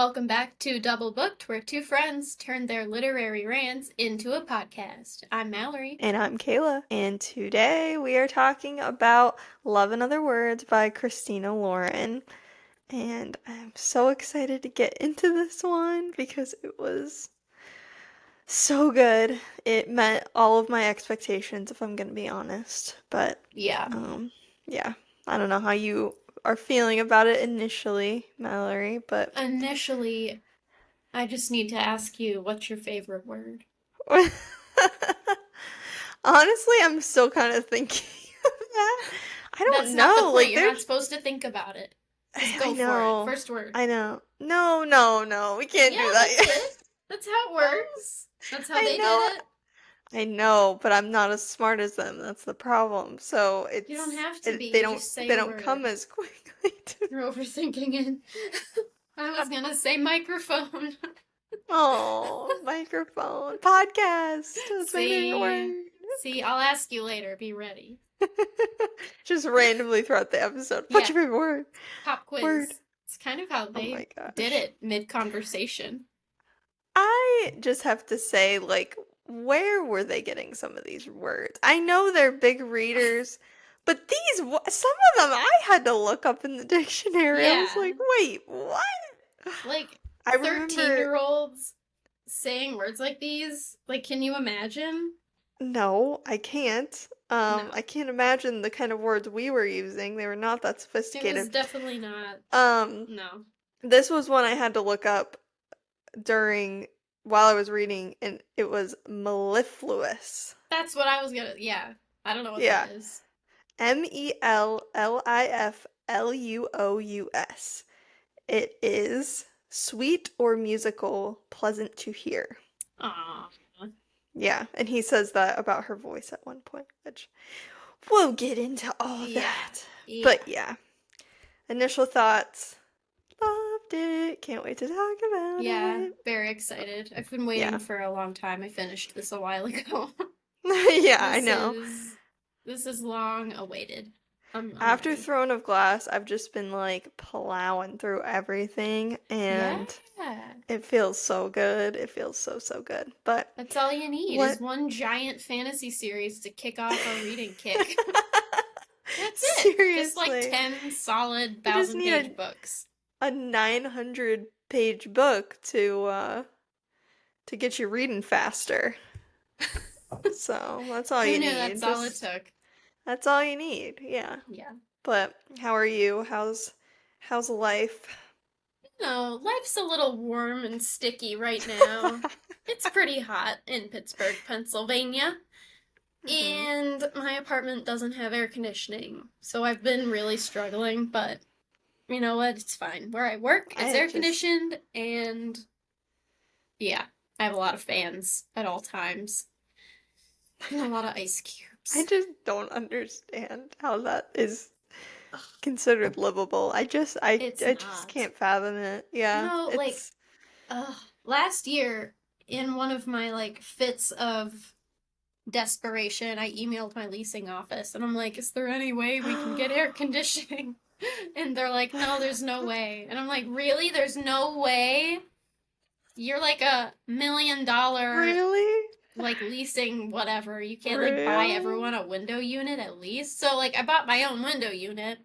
Welcome back to Double Booked, where two friends turn their literary rants into a podcast. I'm Mallory. And I'm Kayla. And today we are talking about Love and Other Words by Christina Lauren. And I'm so excited to get into this one because it was so good. It met all of my expectations, if I'm going to be honest. But, Yeah. yeah. I don't know how you are feeling about it initially, Mallory, but... Initially, I just need to ask you, what's your favorite word? Honestly, I'm still kind of thinking of that. I That's don't not the know. point. Like, You're not there's... supposed to think about it. Just I go for it. know. First word. I know. No. We can't Yeah, do that that's yet. it. That's how it No. works. That's how I they did know. it. I know, but I'm not as smart as them. That's the problem. So You don't have to be. they You don't just say they a don't come word. as quickly to You're overthinking it. I was gonna say microphone. Oh, microphone. Podcast. That's my favorite See? word. See, I'll ask you later. Be ready. Just randomly throughout the episode. What's Yeah, your favorite word? pop Word. quiz. It's kind of how Oh my they did gosh. it mid-conversation. I just have to say, like, where were they getting some of these words? I know they're big readers, but some of them I had to look up in the dictionary. I was Yeah, like, wait, what? like I remember, 13-year-olds saying words like these. Like, can you imagine? no, I can't. No, I can't imagine the kind of words we were using. They were not that it was sophisticated. definitely not. Um, No. this was one I had to look up during while I was reading, and it was mellifluous. That's what I was gonna. Yeah, I don't know what that Yeah. is. Mellifluous. It is sweet or musical, pleasant to hear. Aw. Yeah, and he says that about her voice at one point, which we'll get into all Yeah. that. Yeah. But yeah, initial thoughts. Loved it. Can't wait to talk about Yeah, it. very excited. I've been waiting Yeah. for a long time. I finished this a while ago. Yeah, I This know. is this is long awaited. I'm After ready. Throne of Glass, I've just been like plowing through everything Yeah. and it feels so good. It feels so good. But That's all you need is what one giant fantasy series to kick off a reading kick. That's it. Just like Seriously. 10 solid You just need 1,000-page books. a 900 page book to get you reading faster. So, that's all Who you knew that's need. all it Just took? that's all you need. Yeah. Yeah. But how are you? How's life? No, life's a little warm and sticky right now. It's pretty hot in Pittsburgh, Pennsylvania. Mhm. And my apartment doesn't have air conditioning, so I've been really struggling, but you know what? It's fine. Where I work, it's I air just conditioned, and yeah, I have a lot of fans at all times. And a lot of ice I cubes. just don't understand how that is considered livable. It's I just not. can't fathom it. Yeah. Like, It's last year, in one of my, like, fits of desperation, I emailed my leasing office, and I'm like, is there any way we can get air conditioning? And they're like, no, there's no way. And I'm like, really? There's no way? You're like $1 million, really? like, leasing whatever. You can't, like, buy Really? everyone a window unit at least. So, like, I bought my own window unit,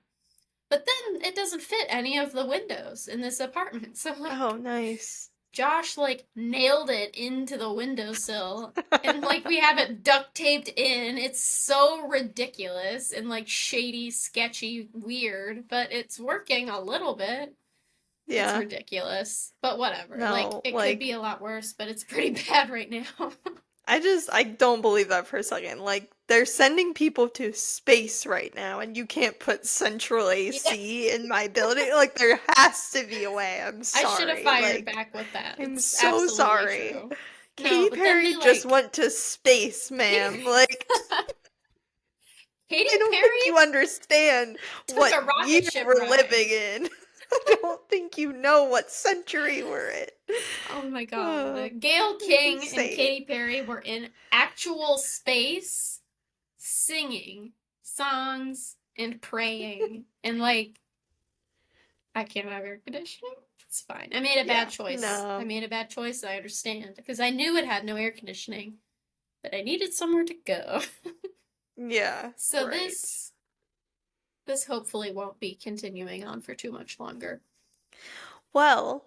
but then it doesn't fit any of the windows in this apartment. So, like, Oh, nice. Josh, like, nailed it into the windowsill. And, like, we have it duct taped in. It's so ridiculous and, like, shady, sketchy, weird, but it's working a little bit. It's Yeah. ridiculous. But whatever. Like, No, it could be like a lot worse, but it's pretty bad right now. I don't believe that for a second. Like they're sending people to space right now and you can't put central Yeah. AC in my building. Like there has to be a way. I'm I should have sorry. fired Like back with that. I'm It's so absolutely sorry. true. No, Katy but then Perry they, just like, went to space, ma'am. Like Katy I don't think you Perry understand took what a year rocket ship we're ride. living in. I don't think you know what century we're in. Oh my Uh, god. Gail it's King and insane. Katy Perry were in actual space singing songs and praying. And, like, I can't have air conditioning. It's fine. I made a bad choice. No. I made a bad choice, and I understand. Because I knew it had no air conditioning. But I needed somewhere to go. Yeah. So right. this hopefully won't be continuing on for too much longer. Well,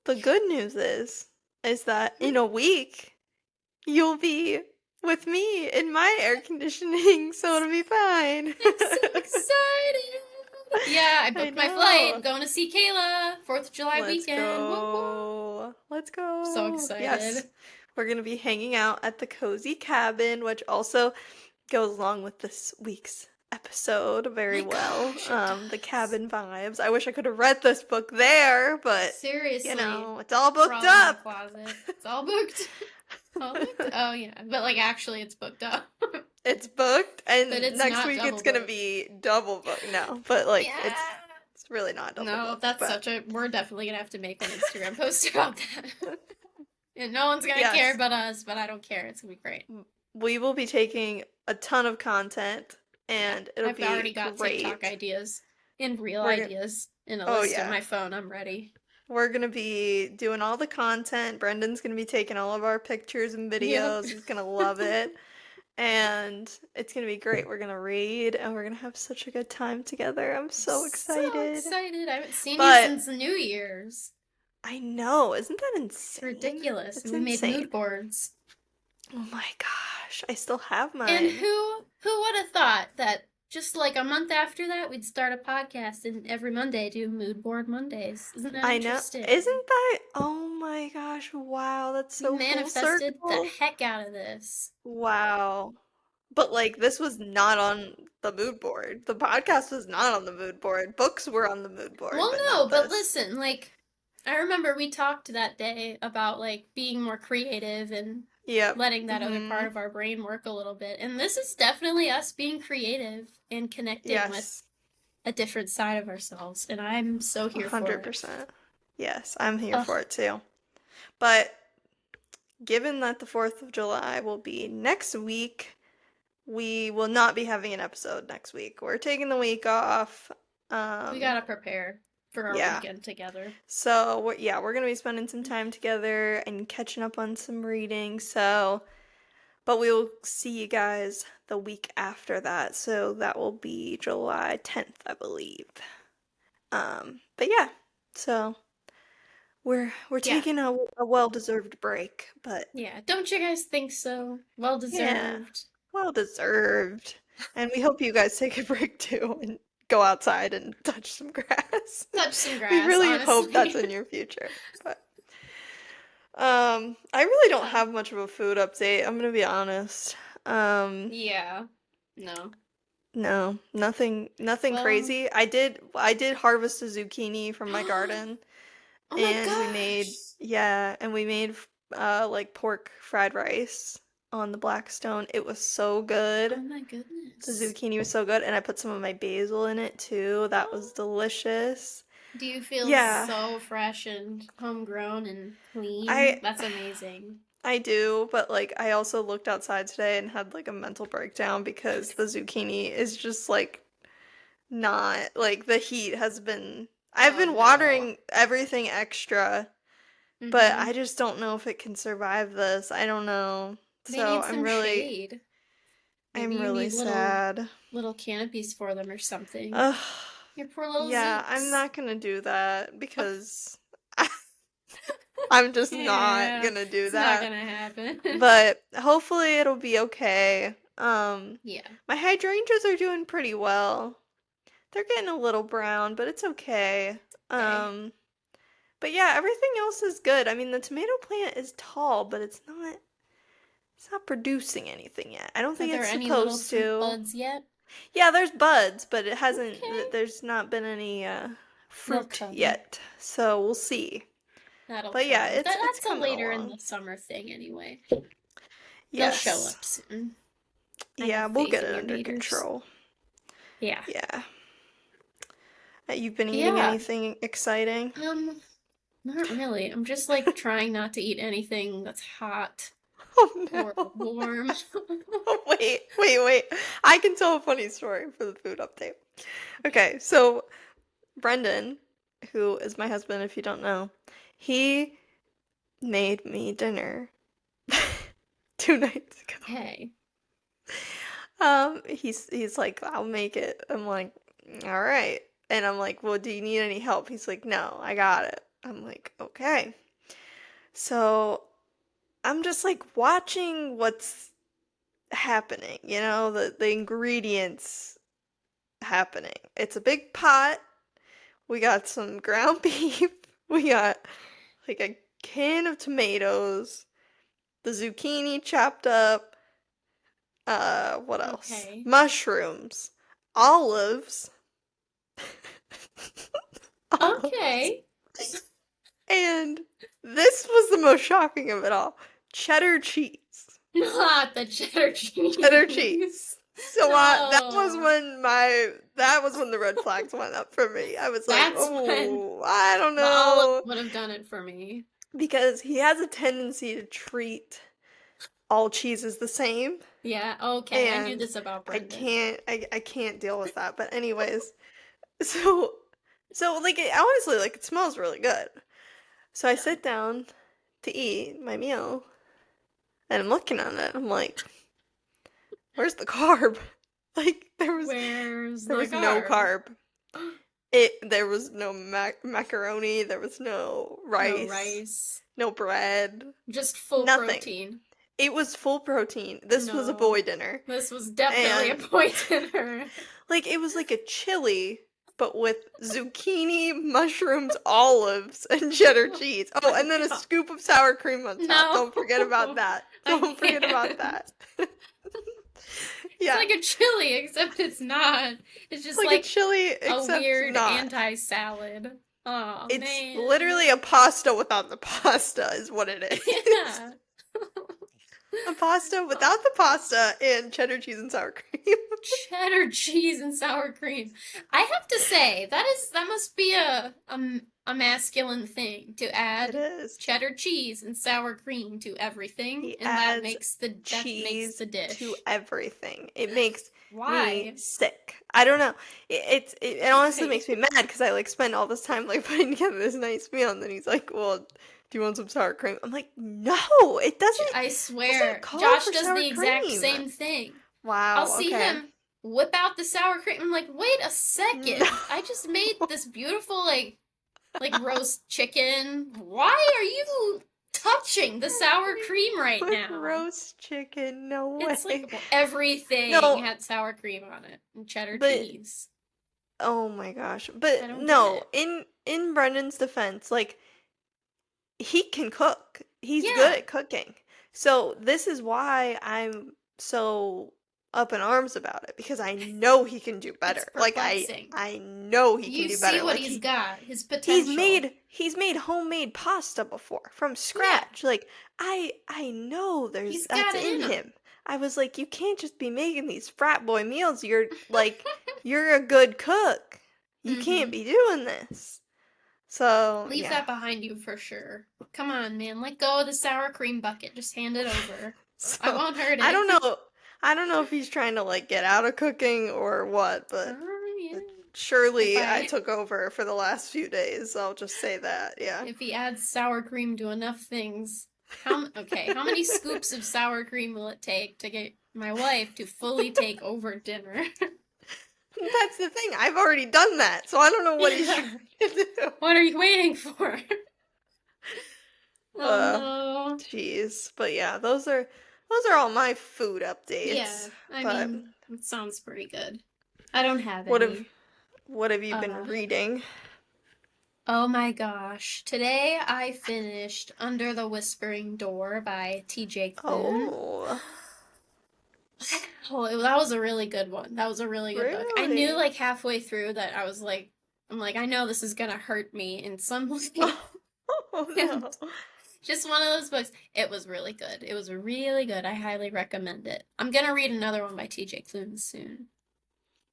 the good news is that in a week, you'll be with me in my air conditioning, so it'll be fine. I'm so excited! Yeah, I booked my flight. I'm going to see Kayla. 4th of July weekend. Go. Let's go. So excited. Yes. We're going to be hanging out at the Cozy Cabin, which also goes along with this week's episode very well. Gosh, the cabin vibes. I wish I could have read this book there, but seriously, it's all booked up. up. In my closet. It's all booked. Oh yeah, but like actually, it's booked up. It's booked, and next week it's gonna booked. be double booked. No, but like it's really not double booked. No, that's we're definitely gonna have to make an Instagram post about that. And no one's gonna care but us, but I don't care. It's gonna be great. We will be taking a ton of content, and it'll be I've already got great. TikTok ideas and real ideas in a list on my phone. I'm ready. We're gonna be doing all the content. Brendan's gonna be taking all of our pictures and videos. He's gonna love it. And it's gonna be great. We're gonna read, and we're gonna have such a good time together. I'm so excited. So excited. I haven't seen you since New Year's. I know. Isn't that insane? It's ridiculous. We made mood boards. Oh my gosh. I still have mine. And who would have thought that just like a month after that, we'd start a podcast and every Monday do Mood Board Mondays. Isn't that interesting? Isn't that? Oh my gosh. Wow. That's so manifested the heck out of this. Wow. But like this was not on the mood board. The podcast was not on the mood board. Books were on the mood board. Well, no, but listen, like I remember we talked that day about like being more creative and letting that other part of our brain work a little bit. And this is definitely us being creative and connecting with a different side of ourselves. And I'm so here 100%. For it. 100%. Yes, I'm here for it too. But given that the 4th of July will be next week, we will not be having an episode next week. We're taking the week off. We gotta prepare for our weekend together. So, we're going to be spending some time together and catching up on some reading. So, but we will see you guys the week after that. So, that will be July 10th, I believe. But yeah, so we're taking a well-deserved break, but yeah, don't you guys think so? Well-deserved. Yeah, well-deserved. And we hope you guys take a break too and go outside and touch some grass. We really hope that's in your future. But I really don't have much of a food update. I'm gonna be honest. Yeah. No, nothing crazy. I did harvest a zucchini from my garden. Oh and we made like pork fried rice on the Blackstone. It was so good. Oh my goodness. The zucchini was so good, and I put some of my basil in it too. That was delicious. Do you feel so fresh and homegrown and clean? That's amazing. I do, but like I also looked outside today and had like a mental breakdown because the zucchini is just like not like the heat has been I've been watering everything extra, but I just don't know if it can survive this. I don't know. So I'm really sad. Little canopies for them or something. Your poor little Yeah, zooks. I'm not gonna do that because I'm just not gonna do that. It's not gonna happen. But hopefully it'll be okay. Yeah. My hydrangeas are doing pretty well. They're getting a little brown, but it's okay. But yeah, everything else is good. I mean, the tomato plant is tall, but it's not producing anything yet. I don't think it's supposed to. Are there any little buds yet? Yeah, there's buds, but it hasn't. There's not been any fruit yet. So we'll see. But yeah, that's a later in the summer thing anyway. Yes. They'll show up soon. Yeah, we'll get it under control. Yeah. Yeah. You've been eating anything exciting? Not really. I'm just like trying not to eat anything that's hot. Oh no. Or warm. Wait. I can tell a funny story for the food update. Okay, so Brendan who is my husband, if you don't know, he made me dinner 2 nights ago. Hey. He's like, I'll make it. I'm like, all right. And I'm like, well, do you need any help? He's like, no, I got it. I'm like, okay. So I'm just like watching what's happening, the ingredients happening. It's a big pot. We got some ground beef. We got like a can of tomatoes, the zucchini chopped up, what else? Okay. Mushrooms, olives. Olives. Okay. And this was the most shocking of it all. Cheddar cheese. Not the cheddar cheese. Cheddar cheese. So that was No. when the red flags went up for me. I was like, That's when oh, I don't the olive know. would have done it for me. Because he has a tendency to treat all cheeses the same. Yeah, okay. I knew And this about I Brendan. can't deal with that. But anyways, so like honestly, like it smells really good. So I sit down to eat my meal and I'm looking at it. I'm like, where's the carb? Like Where's there the was no carb? carb. There was no macaroni, there was no No rice, rice. no bread, Just full nothing. protein. It was full protein. This was a No. boy dinner. This was definitely a And boy dinner. like it was like a chili but with zucchini, mushrooms, olives, and cheddar Oh cheese. Oh, my and then a god. scoop of sour cream on top. No. Don't forget about that. I Don't forget about can't. that. It's Yeah. like a chili, except it's not. It's It's just like a like chili a except weird not. anti-salad. Oh It's man. literally a pasta without the pasta is what it is. Yeah. A pasta without the pasta and cheddar cheese and sour cream. Cheddar cheese and sour cream. I have to say that must be a masculine thing to It add is. cheddar cheese and sour cream to everything, He and adds that makes cheese the to dish. everything. It makes me Why? sick. I don't know. It honestly Why? makes me mad because I like spend all this time like putting together this nice meal, and then he's like, "Well, do you want some sour cream?" I'm like, "No, I doesn't swear, call Josh for does sour the exact cream." same thing. I'll Wow. see Okay. him whip out the sour cream. I'm like, wait a No. second. I just made this beautiful like roast chicken. Why are you touching the sour cream right With now? roast chicken, no It's way. like everything No, had sour cream on it and cheddar but cheese. oh my gosh. I But don't get no, it. in Brendan's defense, like he can cook. He's good Yeah, at cooking. So this is why I'm so up in arms about it because I know he can do it's better. Like perplexing. I know he can You do see better. what Like he's got, his he's potential. made homemade pasta before from Yeah, scratch. Like I know he's that's got it in in him. him. I was like, you can't just be making these frat boy meals. You're a good cook. You can't Mm-hmm. be doing this. So Leave yeah. that behind you for sure. Come on, man. Let go of the sour cream bucket. Just hand it over. I So won't hurt I it. don't know. I don't know if he's trying to like get out of cooking or what, but Yeah. If surely I I took over for the last few days. I'll just say that. Yeah. if he adds sour cream to enough things, how many scoops of sour cream will it take to get my wife to fully take over dinner? That's the thing. I've already done that, so I don't know what he's Yeah. trying to do. What are you waiting for? Oh Uh, no. Jeez. But yeah, those are all my food Yeah, updates. I But mean, it sounds pretty good. I don't have what have any. what have you been Uh, reading? oh my gosh. Today I finished Under the Whispering Door by TJ Klune. Oh, Oh, that was a really good one. That was a really good book. I knew really? like halfway through that I'm like, I know this is gonna hurt me in some way. Oh And no. just one of those books. It was really good. It was really good. I highly recommend it. I'm gonna read another one by TJ Klune soon.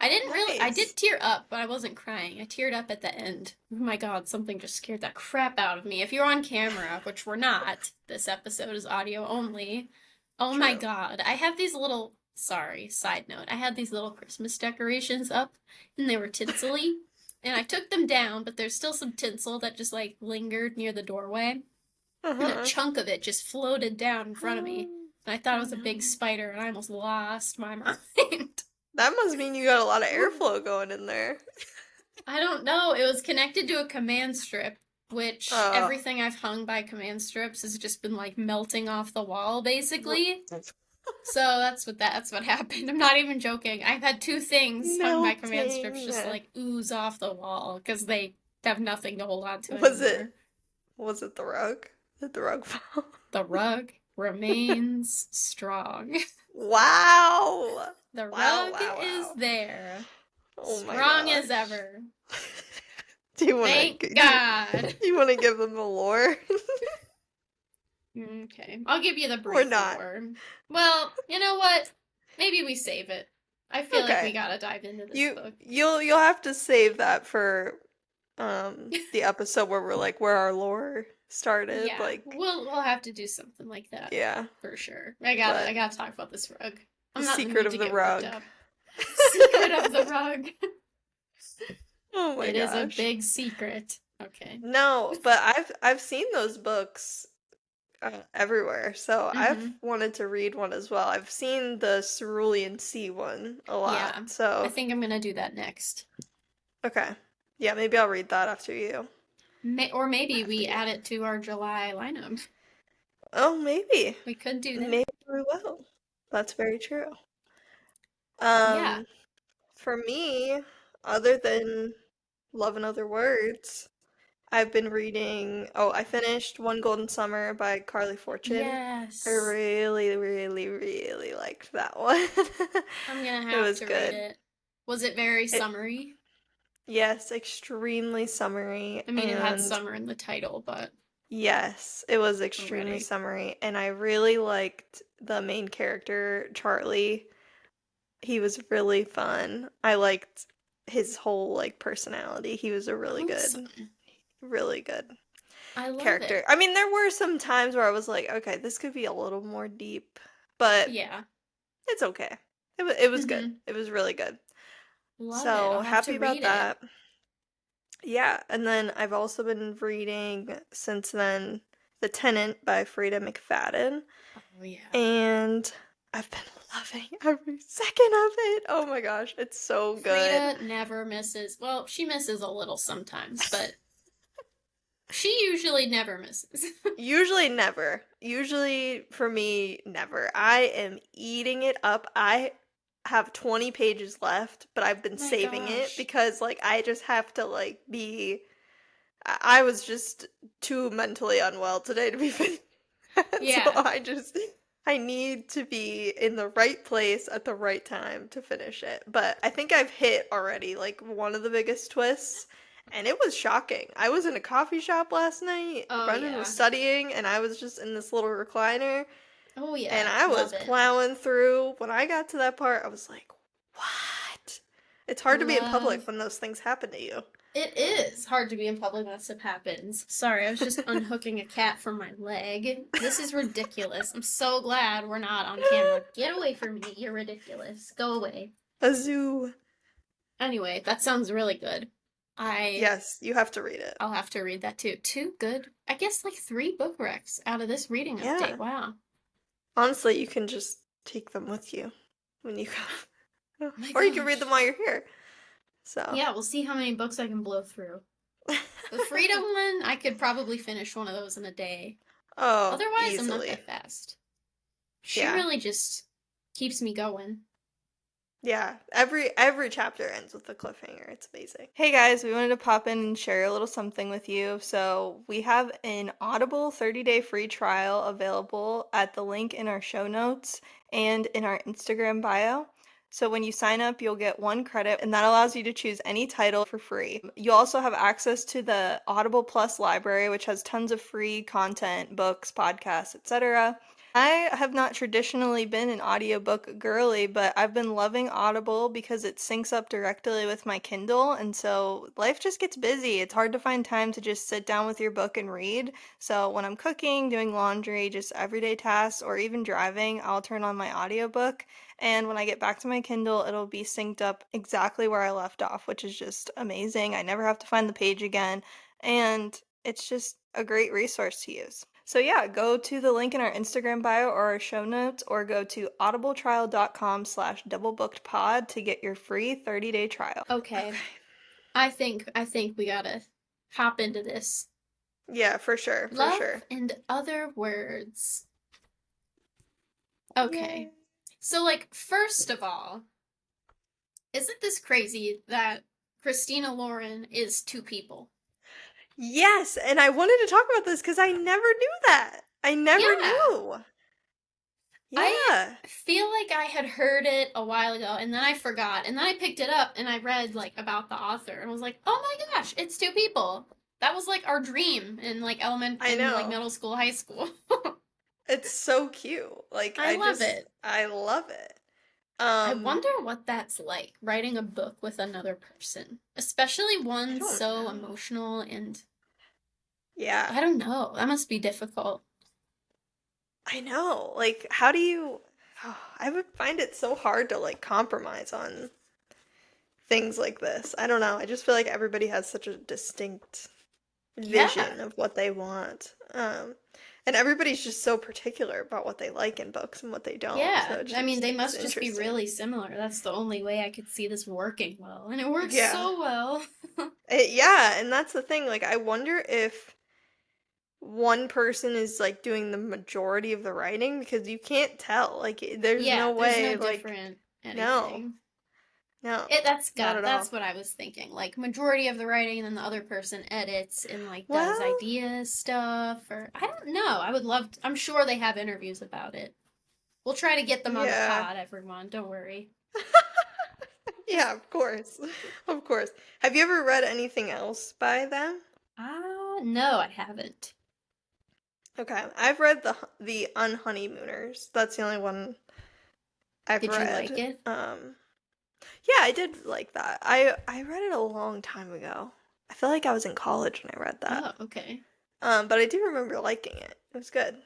I Nice. did tear up, but I wasn't crying. I teared up at the end. Oh my god, something just scared the crap out of me. If you're on camera, which we're not, this episode is audio only. Oh my True. god, I have these sorry, side note. I had these little Christmas decorations up, and they were tinsely. And I took them down, but there's still some tinsel that just like lingered near the doorway. And a Uh-huh. chunk of it just floated down in front of me. And I thought it Oh was a big no. spider, and I almost lost my mind. That must mean you got a lot of airflow going in there. I don't know. It was connected to a command strip, which Oh. everything I've hung by command strips has just been like melting off the wall, basically. So that's what happened. I'm not even joking. I've had two things hung by command strips Melting. just like ooze off the wall because they have nothing to hold on to Was anymore. it was it the rug? Did the rug fall? The rug remains strong. Wow. The Wow, rug wow, is wow. there, Oh my strong as gosh. ever. Do you want Thank to God. do you want to give them the lore Okay, I'll give you the or brief not? lore. Well, you know what? Maybe we save it. I feel like we Okay. gotta dive into this You book. you'll have to save that for the episode where we're like where our lore started, Yeah, like we'll have to do something like that yeah. for sure. I gotta talk about this rug. The I'm not in the secret mood of to the get worked rug. up. Secret of the rug. Oh my It is a gosh. big secret. Okay. No, but I've seen those books everywhere, so I've Mm-hmm. wanted to read one as well. I've seen the Cerulean Sea one a lot, Yeah, I so think I'm gonna do that next. okay. Yeah, maybe I'll read that after you. Or maybe After we you. add it to our July lineup. Oh, maybe. We could do that. Maybe we will. That's very true. Yeah. Um, for me, other than Love and Other Words, I've been reading, oh, I finished One Golden Summer by Carly Fortune. I Yes. really, really, really liked that one. I'm gonna It have was to read good. it. Was it very It, summery? yes, extremely summery, I mean, it had and summer in the title, but yes, it was extremely already. summery, and I really liked the main character, Charlie. He was really fun. I liked his whole like personality. He was a Awesome. really good I love character. it. I mean, there were some times where I was like, okay, this could be a little more deep, but Yeah. it's okay. It was good. Mm-hmm. It was really good. Love it. So I'll have to happy about read it. that. Yeah, and then I've also been reading since then The Tenant by Frida McFadden, Oh, yeah. and I've been loving every second of it. Oh my gosh, it's so good. Frida never misses. Well, she misses a little sometimes, but she usually never misses. Usually never. Usually for me, never. I am eating it up. I have 20 pages left, but I've been My saving it gosh. because like I just have to like be I was just too mentally unwell today to be finished. So Yeah. I need to be in the right place at the right time to finish it. But I think I've hit already like one of the biggest twists, and it was shocking. I was in a coffee shop last night. Oh, Brendan was yeah. studying, and I was just in this little recliner, Oh, and yeah. I was Love it. plowing through. When I got to that part, I was like, "What?" It's hard to be in public Love. when those things happen to you. It is hard to be in public when that stuff happens. Sorry, I was just unhooking a cat from my leg. This is ridiculous. I'm so glad we're not on camera. Get away from me. You're ridiculous. Go away. A zoo. Anyway, that sounds really good. I Yes, you have to read it. I'll have to read that too. Two good, I guess like three book recs out of this reading update. Yeah. Wow. Honestly, you can just take them with you when you go. Oh my Or you can read them gosh. while you're here. So. Yeah, we'll see how many books I can blow through. The Freedom one, I could probably finish one of those in a day. Oh, Otherwise, I'm not easily. that fast. She Yeah. really just keeps me going. Yeah. Every chapter ends with a cliffhanger. It's amazing. Hey guys, we wanted to pop in and share a little something with you. So, we have an Audible 30-day free trial available at the link in our show notes and in our Instagram bio. So when you sign up, you'll get 1 credit, and that allows you to choose any title for free. You also have access to the Audible Plus library, which has tons of free content, books, podcasts, etc. I have not traditionally been an audiobook girly, but I've been loving Audible because it syncs up directly with my Kindle, and so life just gets busy. It's hard to find time to just sit down with your book and read. So when I'm cooking, doing laundry, just everyday tasks, or even driving, I'll turn on my audiobook, and when I get back to my Kindle, it'll be synced up exactly where I left off, which is just amazing. I never have to find the page again, and it's just a great resource to use. So yeah, go to the link in our Instagram bio or our show notes, or go to audibletrial.com/doublebookedpod to get your free 30-day trial. Okay. Okay. I think we gotta hop into this. Yeah, for sure, for Love sure. and other words. Yay. Okay. So, like, first of all, isn't this crazy that Christina Lauren is two people? Yes, and I wanted to talk about this because I never knew that. I never Yeah. knew. I Yeah. feel like I had heard it a while ago and then I forgot. And then I picked it up and I read like about the author and was like, "Oh my gosh, it's two people." That was like our dream in like I know. middle school, high school. It's so cute. Like I love it. I love it. I Um, wonder what that's like, writing a book with another person, especially I one don't so know. emotional and Yeah. I don't know. That must be difficult. I know. Like, how do you? I would find it so hard to like compromise on things like this. I don't know. I just feel like everybody has such a distinct Yeah. vision of what they want. And everybody's just so particular about what they like in books and what they don't. So Yeah. I mean, they it's must just be interesting. really similar. That's the only way I could see this working well. And it works Yeah. so well. Yeah, and that's the thing. Like, I wonder if one person is like doing the majority of the writing because you can't tell. Like, there's Yeah, no there's no way, like, different no, anything. no, not at That's all. what I was thinking. Like majority of the writing and then the other person edits and like does Well, ideas stuff or I don't know. I'm sure they have interviews about it. We'll try to get them on the yeah. pod, everyone. Don't worry. Yeah, of course. Of course. Have you ever read anything else by them? Ah, no, I haven't. Okay, I've read the Unhoneymooners. That's the only one I've Did you like read. it? Yeah, I did like that. I read it a long time ago. I feel like I was in college when I read that. Oh, okay. But I do remember liking it. It was good.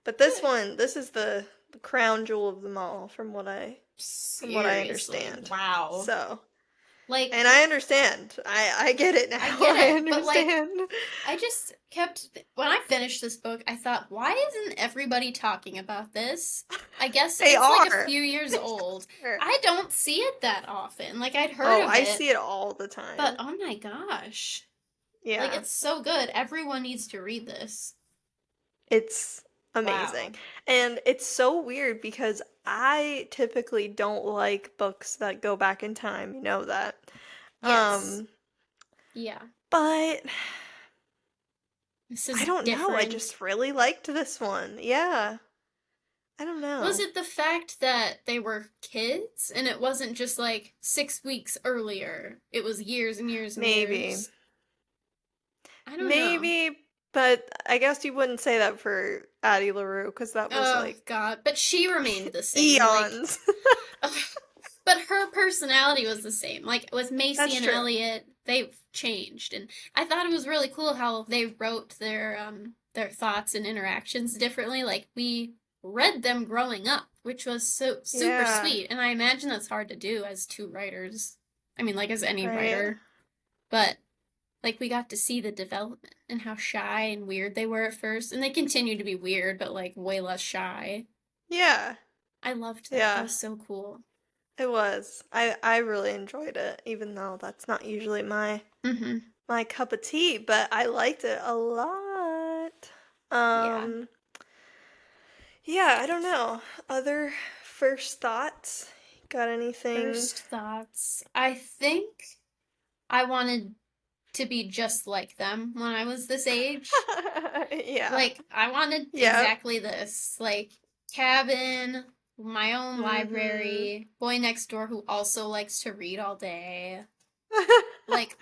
But Good. this is the crown jewel of them all, from what I Seriously. understand. Wow. So, Like and I understand. I get it now. I get I it, but like understand. I just kept when I finished this book, I thought, why isn't everybody talking about this? I guess They it's like a are. few years They old. are. I don't see it that often. Like I'd heard Oh, of I it, see it all the but time. oh my gosh. Like Yeah. it's so good. Everyone needs to read this. It's amazing. Wow. And it's so weird because I typically don't like books that go back in time, you know that. Yes. Um, Yeah. but This I is don't know. I different. just really liked this one. Yeah. I don't Was know. it the fact that they were kids and it wasn't just like 6 weeks earlier? It was years and years and Maybe. years. I don't know. Maybe, but I guess you wouldn't say that for Addie LaRue because that was Oh like God, but she remained the same. Like, eons. ugh. But her personality was the same. Like with Macy That's and true. Elliot, they've changed, and I thought it was really cool how they wrote their thoughts and interactions differently. Like we read them growing up, which was so super Yeah. sweet, and I imagine that's hard to do as two writers. I mean, like as any Right. writer, but like we got to see the development and how shy and weird they were at first, and they continue to be weird, but like way less shy. Yeah. I loved that. That Yeah. was so cool. It was. I really enjoyed it, even though that's not usually Mm-hmm. my cup of tea, but I liked it a lot. Yeah. Um, yeah, I don't know. Other first thoughts? Got anything? First thoughts. I think I wanted to be just like them when I was this age. Yeah. Like, I wanted Yep. exactly this. Like, cabin, my own Mm-hmm. library, boy next door who also likes to read all day. Like,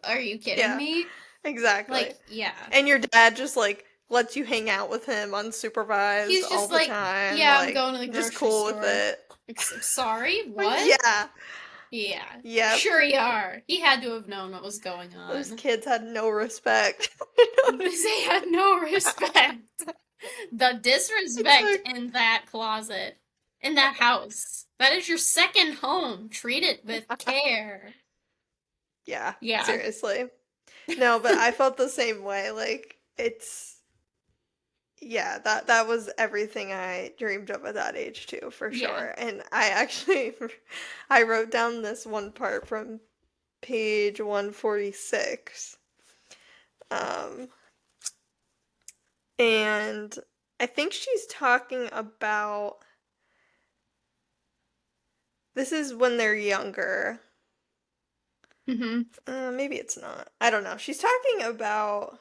are you kidding Yeah, me? exactly. Like, yeah. And your dad just like lets you hang out with him unsupervised He's all just the like, time, yeah, I'm like, going to the just grocery cool with store. it. Sorry, what? Yeah. Yeah, Yep. sure you are. He had to have known what was going Those on. kids had no respect. They had no respect. The It's disrespect like, in that closet, in that house. That is your second home. Treat it with care. yeah, Yeah. seriously. No, but I felt the same way. Like, it's, yeah, that was everything I dreamed of at that age too, for Yeah. sure. And I actually, I wrote down this one part from page 146. Um, and I think she's talking about, this is when they're younger. Mm-hmm. Maybe it's not. I don't know. She's talking about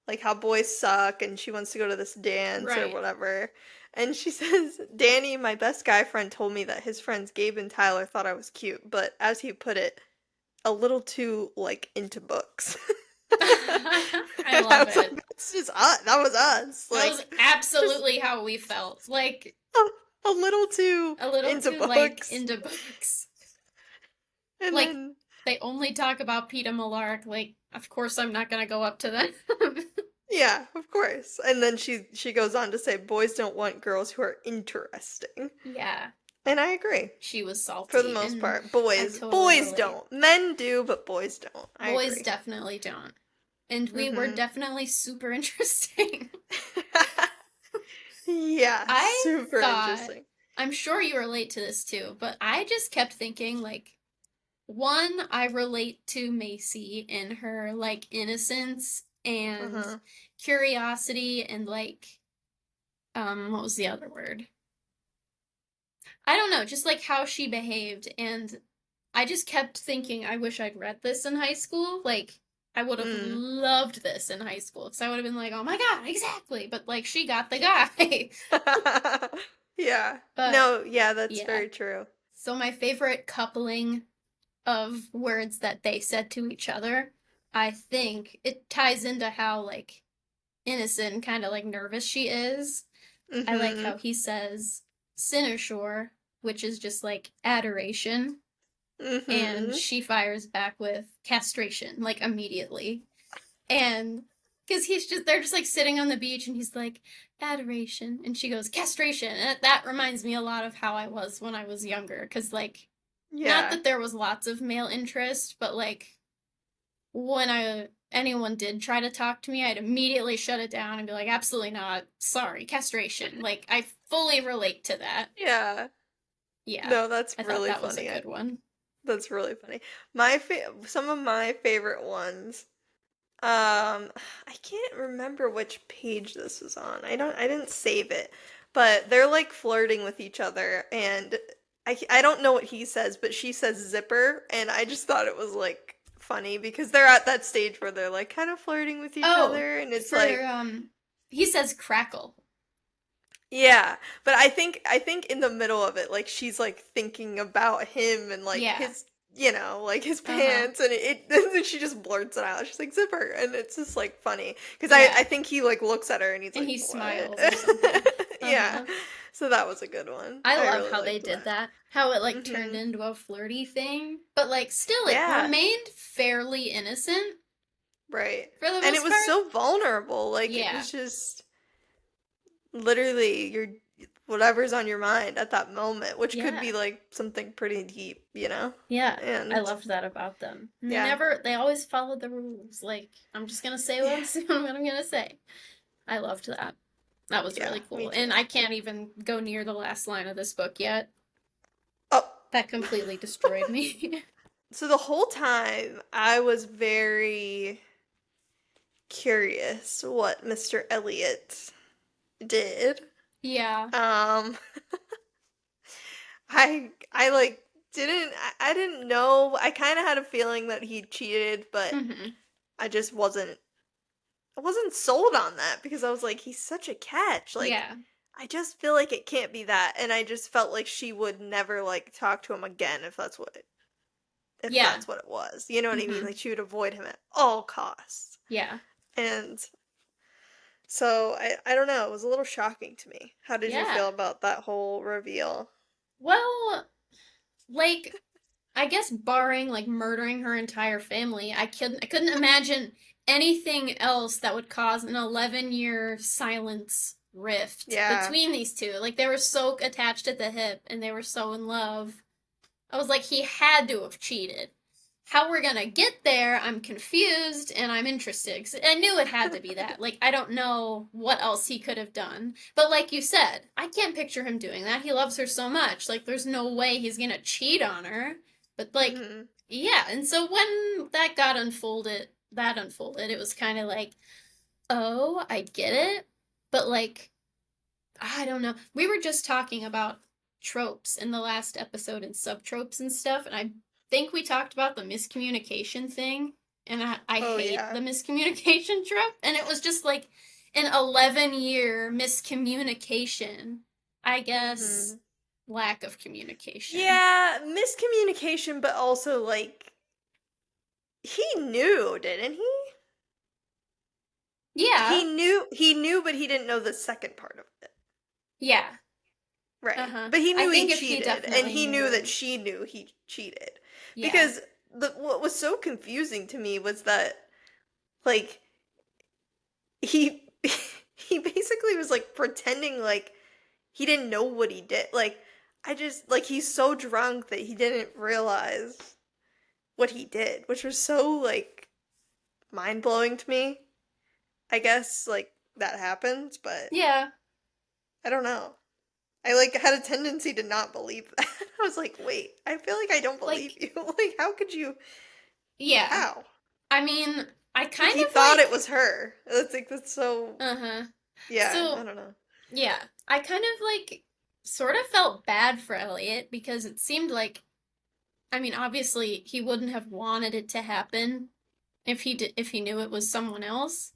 like how boys suck and she wants to go to this dance or Right. whatever. And she says, Danny, my best guy friend, told me that his friends Gabe and Tyler thought I was cute, but as he put it, a little too like into books. I And I love was like, it. that's just us. That was us. That was Like, just absolutely how we felt. Like, a little too a little into too, like, books. into books. And Like, then, they only talk about Peeta Malark. Like, of course I'm not gonna go up to them. yeah, of course. And then she goes on to say, boys don't want girls who are interesting. Yeah. And I agree. She was For the salty, most and part. I Boys totally boys relate. don't. Men do, but boys don't. I Boys agree. definitely don't. And we were Mm-hmm. definitely super interesting. Yeah, I super thought, interesting. I'm sure you relate to this too, but I just kept thinking, like, one, I relate to Macy in her, like, innocence and Uh-huh. curiosity and, like, what was the other word? I don't know, just like how she behaved. And I just kept thinking, I wish I'd read this in high school. Like, I would have Mm. loved this in high school because I would have been like, oh my god, exactly. But like, she got the guy. Yeah. But No, yeah, that's yeah. very true. So, my favorite coupling of words that they said to each other, I think it ties into how, like, innocent, kind of like nervous she is. I like Mm-hmm. how he says cynosure, which is just like adoration, and Mm-hmm. she fires back with castration, like immediately. And because they're just like sitting on the beach, and he's like, adoration. And she goes, castration. And that reminds me a lot of how I was when I was younger. Because, like, not Yeah. that there was lots of male interest, but like, when anyone did try to talk to me, I'd immediately shut it down and be like, absolutely not. Sorry, castration. Like, I fully relate to that. Yeah. Yeah, No, that's I thought really that was a funny. good one. That's really funny. Some of my favorite ones. I can't remember which page this was on. I didn't save it. But they're like flirting with each other and I don't know what he says, but she says zipper and I just thought it was like funny because they're at that stage where they're like kind of flirting with each Oh, other and it's for, like he says crackle. yeah, but I think in the middle of it, like she's like thinking about him and like Yeah. his, like his Uh huh. pants, and then she just blurts it out. She's like zipper, and it's just like funny because I Yeah. think he like looks at her and he's And like he what? smiles or something. Uh Yeah, huh. so that was a good one. I I love really how they liked did that. that. How it, like, turned Mhm. into a flirty thing. But, like, still, it Yeah, remained fairly innocent right. for the And it most was part. so vulnerable. Like it Yeah. was just literally your whatever's on your mind at that moment, which could Yeah. be like something pretty deep. Yeah, I And loved that about them. And yeah, they always followed the rules. Like, I'm just gonna say what yeah, I'm saying, what I'm gonna say. I loved that. That was yeah, really me cool. too. And I can't even go near the last line of this book yet. Oh, That completely destroyed me. so the whole time I was very curious what Mr. Elliot did. Yeah. Um, I like I didn't know. I kind of had a feeling that he cheated, but Mm-hmm. I wasn't sold on that because I was like, he's such a catch. Like, Yeah. I just feel like it can't be that, and I just felt like she would never like talk to him again if Yeah. that's what it was. You know what I mean? Mm-hmm. Like she would avoid him at all costs. Yeah. And So I don't know, it was a little shocking to me. How did you Yeah. feel about that whole reveal? Well, like I guess barring like murdering her entire family, I couldn't imagine anything else that would cause an 11-year silence rift Yeah. between these two. Like they were so attached at the hip and they were so in love. I was like, he had to have cheated. How we're gonna get there, I'm confused and I'm interested. 'Cause I knew it had to be that. Like, I don't know what else he could have done. But like you said, I can't picture him doing that. He loves her so much. Like, there's no way he's gonna cheat on her. But like, Hmm. yeah. And so when that unfolded, it was kind of like, oh, I get it. But like, I don't know. We were just talking about tropes in the last episode and subtropes and stuff, and I think we talked about the miscommunication thing, and I Oh hate the yeah. miscommunication trope, and it was just like an 11-year miscommunication. I guess Hmm. lack of communication. Yeah, miscommunication, but also like he knew, didn't he? Yeah, He knew, but he didn't know the second part of it. yeah, Right. uh-huh. But he I knew he think if he cheated, and definitely he knew that knew. she knew he cheated. Yeah. Because what was so confusing to me was that like he he basically was like pretending like he didn't know what he did. Like I just like he's so drunk that he didn't realize what he did, which was so like mind-blowing to me. I guess like that happens, but Yeah. I don't know. I like had a tendency to not believe that. I was like, "Wait, I feel like I don't believe Like, you." Like how could you yeah. how? I mean, I Like kind he of thought it like was her. That's like that's so uh-huh. yeah, I So, don't know. yeah, I kind of like sort of felt bad for Elliot because it seemed like I mean, obviously he wouldn't have wanted it to happen if he knew it was someone else.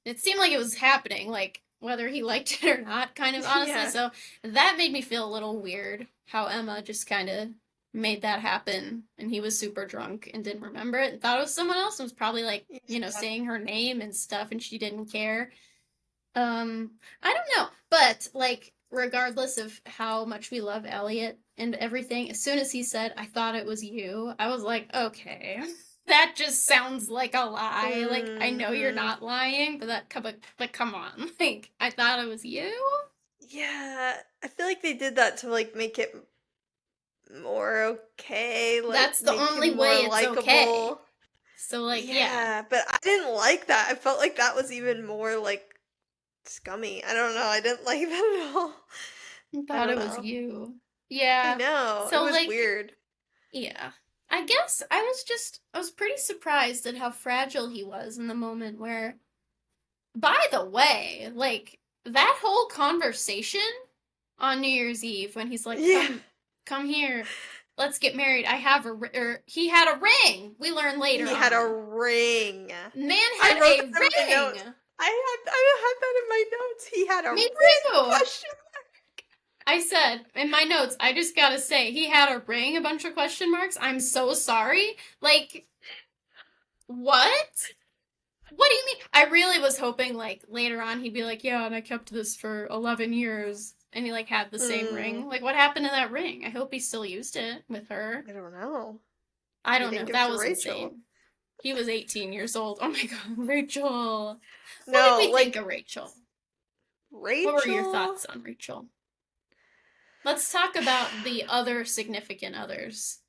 It seemed like it was happening, like whether he liked it or not, kind of honestly. Yeah. So that made me feel a little weird how Emma just kind of made that happen and he was super drunk and didn't remember it and thought it was someone else and was probably like, Yeah. saying her name and stuff and she didn't care. I don't know, but like, regardless of how much we love Elliot and everything, as soon as he said, "I thought it was you," I was like, okay, that just sounds like a lie. Like, I know you're Mm-hmm. not lying, but come on, like, I thought it was you. Yeah, I feel like they did that to like make it more okay, like That's the make only him more way it's okay. likable. So, like, yeah, Yeah, but I didn't like that. I felt like that was even more like scummy. I don't know. I didn't like that at all. I I thought don't it was know. you. I Yeah. know. It So, was like, weird. yeah. I guess I was pretty surprised at how fragile he was in the moment where, by the way, like, that whole conversation on New Year's Eve when he's like, Yeah. come here, let's get married. I have or he had a ring. We learn later He had a on. ring. Man I had wrote a that in my notes. ring. I had that in my notes. He had a Me ring too. question. I said in my notes, I just gotta say, he had a ring, a bunch of question marks. I'm so sorry. Like, what? What do you mean? I really was hoping like later on he'd be like, yeah, and I kept this for 11 years and he like had the same Hmm. ring. Like what happened to that ring? I hope he still used it with her. I don't know. I He don't didn't know. give it That to was Rachel. insane. He was 18 years old. Oh my god, Rachel. What did No, we think like of Rachel? What were your Rachel. thoughts on Rachel? Let's talk about the other significant others.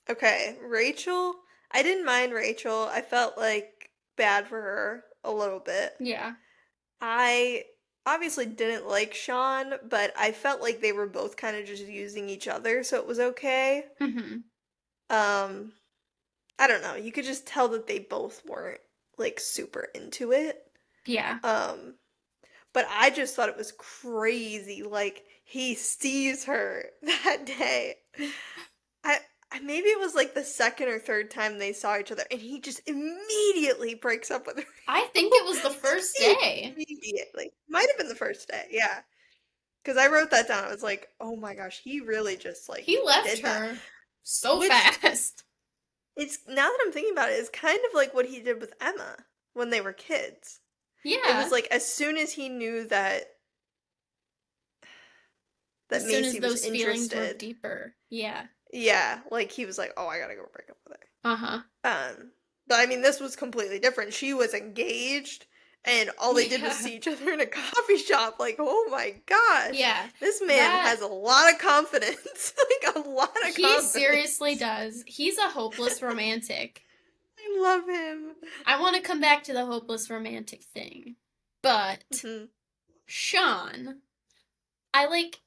Okay, Rachel. I didn't mind Rachel. I felt like bad for her a little bit. Yeah. I obviously didn't like Sean, but I felt like they were both kind of just using each other, so it was okay. Mm-hmm. Um, I don't know. You could just tell that they both weren't like super into it. Yeah. Um, but I just thought it was crazy. Like he sees her that day. I maybe it was like the second or third time they saw each other, and he just immediately breaks up with I Rachel. think it was the first Like day. immediately. Might have been the first day, yeah. Because I wrote that down. I was like, oh my gosh, he really just like He left did that. her so Which fast. it's now that I'm thinking about it, is kind of like what he did with Emma when they were kids. It was Yeah. like as soon as he knew that As soon as Macy was those feelings were interested, deeper. Yeah. yeah, like he was like, "Oh, I gotta go break up with Uh-huh. her." But I mean, this was completely different. She was engaged, and all they did was Yeah. see each other in a coffee shop. Like, oh my gosh, Yeah. this man That has a lot of confidence. Like a lot of he seriously confidence. does. He's a hopeless romantic. I love him. I want to come back to the hopeless romantic thing. But Hmm. Sean, I like,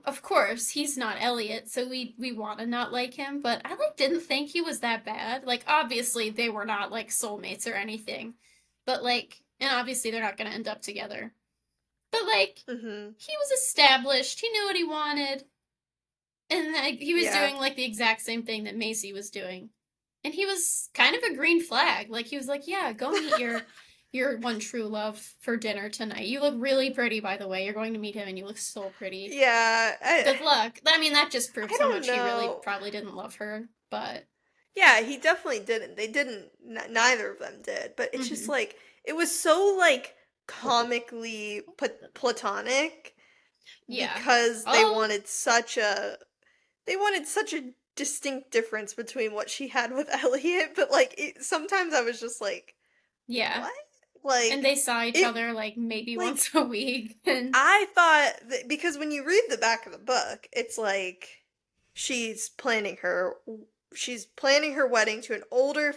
of course, he's not Elliot, so we want to not like him, but I like didn't think he was that bad. Like obviously they were not like soulmates or anything. But like and obviously they're not going to end up together. But like Hmm. he was established, he knew what he wanted, and like, he was Yeah. doing like the exact same thing that Macy was doing. And he was kind of a green flag. Like he was like, "Yeah, go meet your one true love for dinner tonight. You look really pretty, by the way. You're going to meet him and you look so pretty. Yeah. Good luck." I mean, that just I proves how don't much he really know. probably didn't love her, but Yeah, he definitely didn't. They didn't. Neither of them did. But it's just mhm. like it was so like comically platonic Yeah. because Oh, they wanted such a distinct difference between what she had with Elliot. But like sometimes I was just like, yeah. what? And Like they saw each it. other like maybe Like once a week and I thought that because when you read the back of the book, it's like she's planning her she's planning her wedding to an older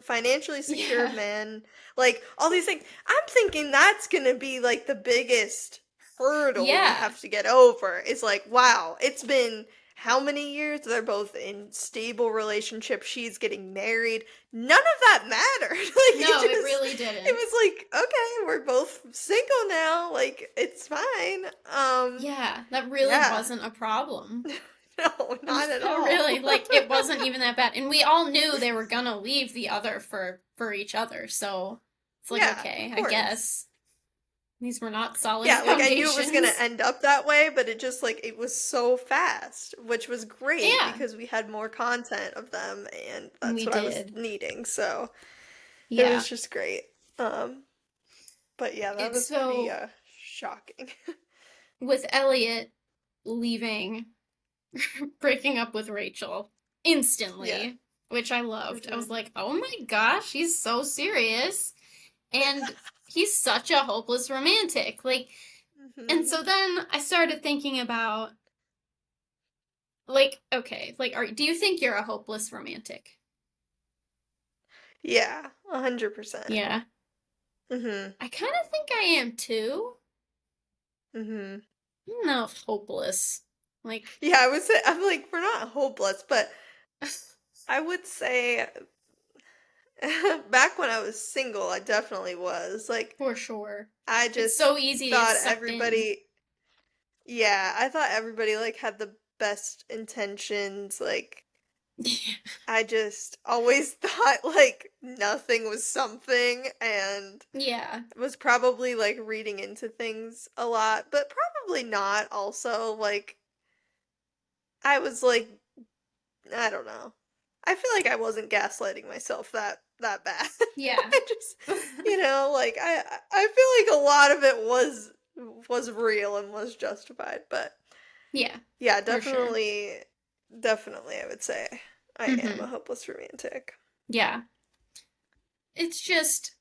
financially secure yeah. man, like all these things. I'm thinking that's going to be like the biggest hurdle we Yeah. have to get over. It's like, wow, it's been how many years? They're both in stable relationships. She's getting married. None of that mattered. Like No, it really it didn't. was like, okay, we're both single now. Like it's fine. Yeah, that really Yeah. wasn't a problem. No, not at Really, all. like it wasn't even that bad. And we all knew they were gonna leave the other for each other. So it's like, Yeah, of okay, I course. guess these were not solid Yeah, like I knew it was gonna foundations. end up that way, but it just like it was so fast, which was great Yeah, because we had more content of them and that's we what I was did. needing. So it Yeah. was just great. Um, but yeah, that It's was pretty so shocking. with Elliot leaving, breaking up with Rachel Yeah. instantly, which I loved. I Hmm. was like, oh my gosh, he's so serious. And he's such a hopeless romantic. Like, and Hmm. so then I started thinking about, like, okay, like, do you think you're a hopeless romantic? Yeah, 100%. Yeah. Mhm. I kind of think I am too. Mhm. No, hopeless. Like, Yeah, I would say I'm like we're not hopeless, but I would say back when I was single, I definitely was. Like, for sure. I It's just so easy to get thought sucked in. everybody, yeah, I thought everybody like had the best intentions. Like, I just always thought like nothing was something and Yeah. was probably like reading into things a lot, but probably not also. Like, I was like, I don't know. I feel like I wasn't gaslighting myself that bad. Yeah. I just, like I feel like a lot of it was real and was justified, but Yeah, yeah, for sure. definitely I would say I am a Hmm. hopeless romantic. Yeah. It's just,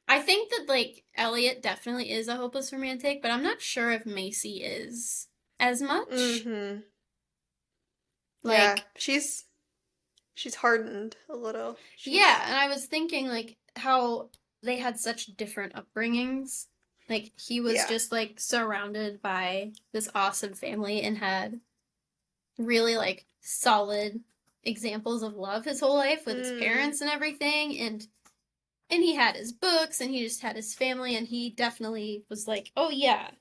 I think that, like, Elliot definitely is a hopeless romantic, but I'm not sure if Macy is as much. Mhm. Yeah, Like, she's hardened a little. yeah, She's and I was thinking, like, how they had such different upbringings. Like, he was yeah. just, like, surrounded by this awesome family and had really, like, solid examples of love his whole life with his Mm. parents and everything. And he had his books and he just had his family and he definitely was like, oh yeah,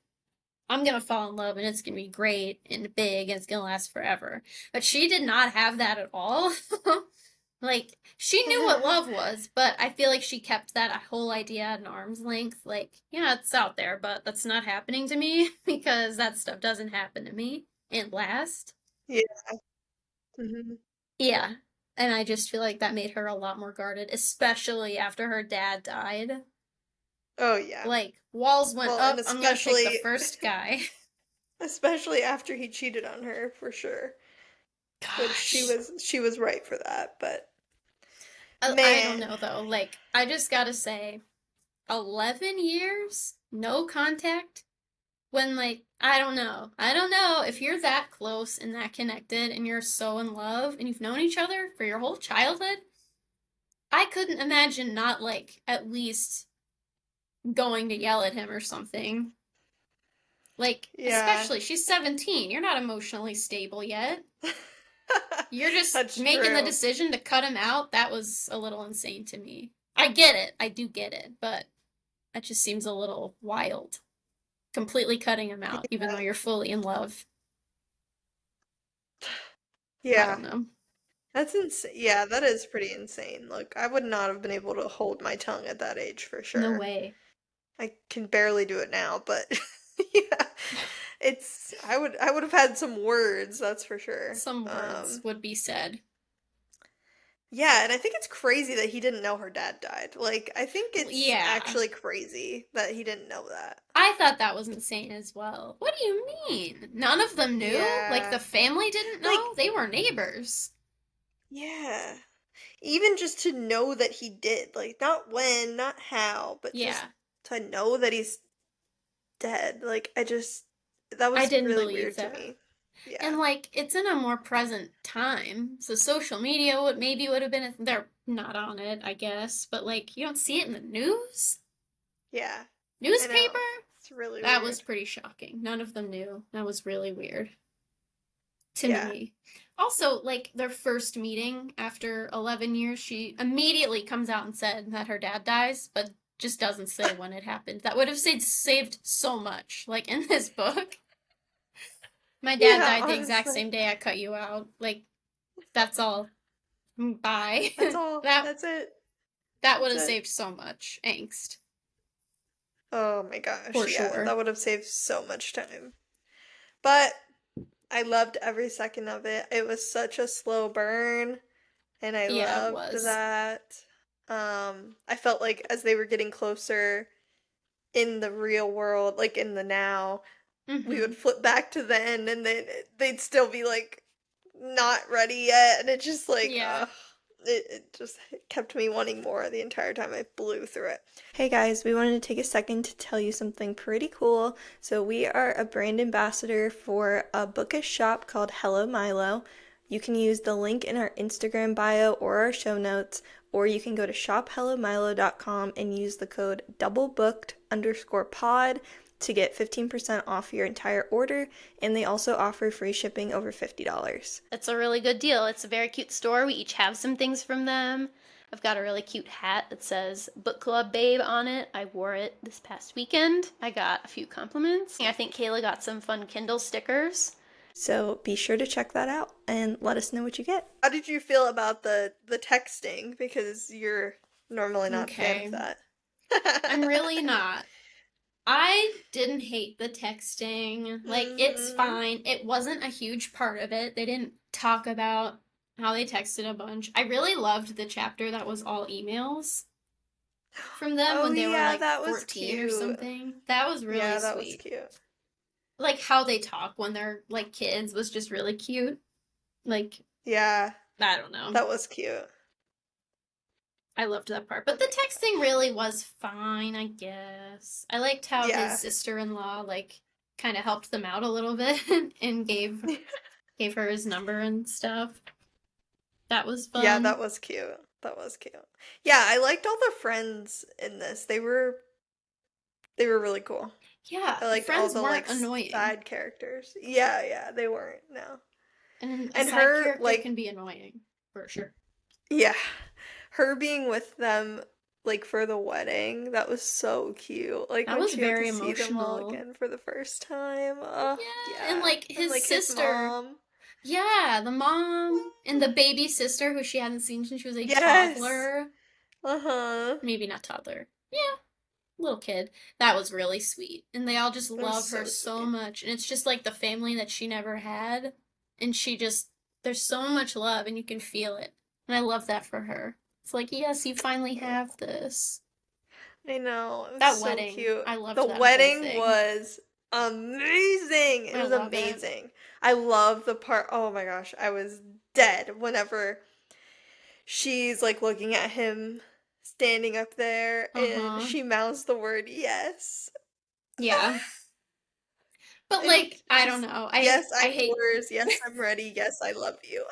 I'm gonna fall in love and it's gonna be great and big and it's gonna last forever. But she did not have that at all. Like, she knew what love was, but I feel like she kept that whole idea at an arm's length. Like, yeah, it's out there, but that's not happening to me because that stuff doesn't happen to me and last. Yeah. Mhm. Yeah. And I just feel like that made her a lot more guarded, especially after her dad died. Oh yeah. Like, walls went Well, and up, I'm gonna pick the especially first guy. especially after he cheated on her for sure. Which Gosh. she was right for that, but I don't man. know though. Like, I just gotta say, 11 years? No contact? When, like, I don't know. I don't know if you're that close and that connected and you're so in love and you've known each other for your whole childhood. I couldn't imagine not, like, at least going to yell at him or something. Like, Yeah. especially, she's 17. You're not emotionally stable yet. You're just That's making the true. decision to cut him out. That was a little insane to me. I get it. I do get it. But that just seems a little wild. Completely cutting him out, even though you're fully in love. I Yeah. don't know. That's insane. Yeah, that is pretty insane. Look, I would not have been able to hold my tongue at that age for No sure. way. I can barely do it now, but yeah. I would have had some words, that's for sure. Some words would be said. Yeah, and I think it's crazy that he didn't know her dad died. Like, I think it's Yeah. actually crazy that he didn't know that. I thought that was insane as well. What do you mean? None of them knew? Like Yeah. the family didn't Like, know? They were neighbors. yeah. Even just to know that he did, like, not when, not how, but just Yeah. to know that he's dead. Like, that I was didn't really believe weird to that. me. Yeah. And like it's in a more present time. So social media would have been they're not on it, I guess, but like you don't see it in the news? Yeah. I know. Newspaper? It's really That was weird. pretty shocking. None of them knew. That was really weird to Yeah. me. Also, like their first meeting after 11 years, she immediately comes out and said that her dad dies, but just doesn't say when it happened. That would have saved so much. Like in this book, my dad Yeah, died the exact honestly. same day I cut you out. Like, that's all. Bye. That's all. that That's it. that would That's have it. saved so much angst, Oh my gosh. for Yeah, sure. that would have saved so much time. But I loved every second of it. It was such a slow burn, and I Yeah, it loved was. that. I felt like as they were getting closer in the real world, like in the now, we Mm-hmm. would flip back to then and then they'd still be like not ready yet and it just like Yeah. it just kept me wanting more the entire time I blew through it. Hey guys, we wanted to take a second to tell you something pretty cool. So we are a brand ambassador for a bookish shop called Hello Milo. You can use the link in our Instagram bio or our show notes, or you can go to shophellomilo.com and use the code doublebooked_pod to get 15% off your entire order, and they also offer free shipping over $50. It's a really good deal. It's a very cute store. We each have some things from them. I've got a really cute hat that says Book Club Babe on it. I wore it this past weekend. I got a few compliments. I think Kayla got some fun Kindle stickers. So be sure to check that out and let us know what you get. How did you feel about the texting? Because you're normally not a fan of Okay. that. I'm really not. I didn't hate the texting. Like, it's Mhm. fine. It wasn't a huge part of it. They didn't talk about how they texted a bunch. I really loved the chapter that was all emails from them Oh when they were yeah, like that was 14 or cute. something. That was really Yeah, that was sweet. cute. Like how they talk when they're like kids was just really cute. Like, Yeah, I don't know. that was cute. I loved that part. Oh But the my texting gosh. really was fine, I guess. I liked how his Yeah. sister-in-law like kind of helped them out a little bit and gave her his number and stuff. That was Yeah, fun. that was cute. That was cute. Yeah, I liked all the friends in this. They were really cool. Yeah, I the liked all friends the weren't like annoying. side characters. Yeah, yeah, they weren't. No. And a And side her character like can be annoying, for sure. yeah, her being with them like for the wedding, that was so cute. Like That when was she got to very see them all emotional. again for the first time. Oh, Yeah, and yeah. like And his like his sister. mom. Yeah, the mom and the baby sister who she hadn't seen since she was a Yes. toddler. Uh-huh. Maybe not toddler. Yeah, little kid. That was really sweet. And they all just It was love her so so sweet. much. And it's just like the family that she never had. And she just, there's so much love and you can feel it. And I love that for her. It's like, yes, you finally have this. I know. It was That so wedding, cute. I loved The that whole wedding thing. was amazing. It I was love it. amazing. I love the part. Oh my gosh, I was dead whenever she's like looking at him standing up there and Uh-huh. she mouths the word yes. Yeah. But And like, I don't she's, know. yes, I I'm hate yours. Yes, I'm ready. Yes, I love you.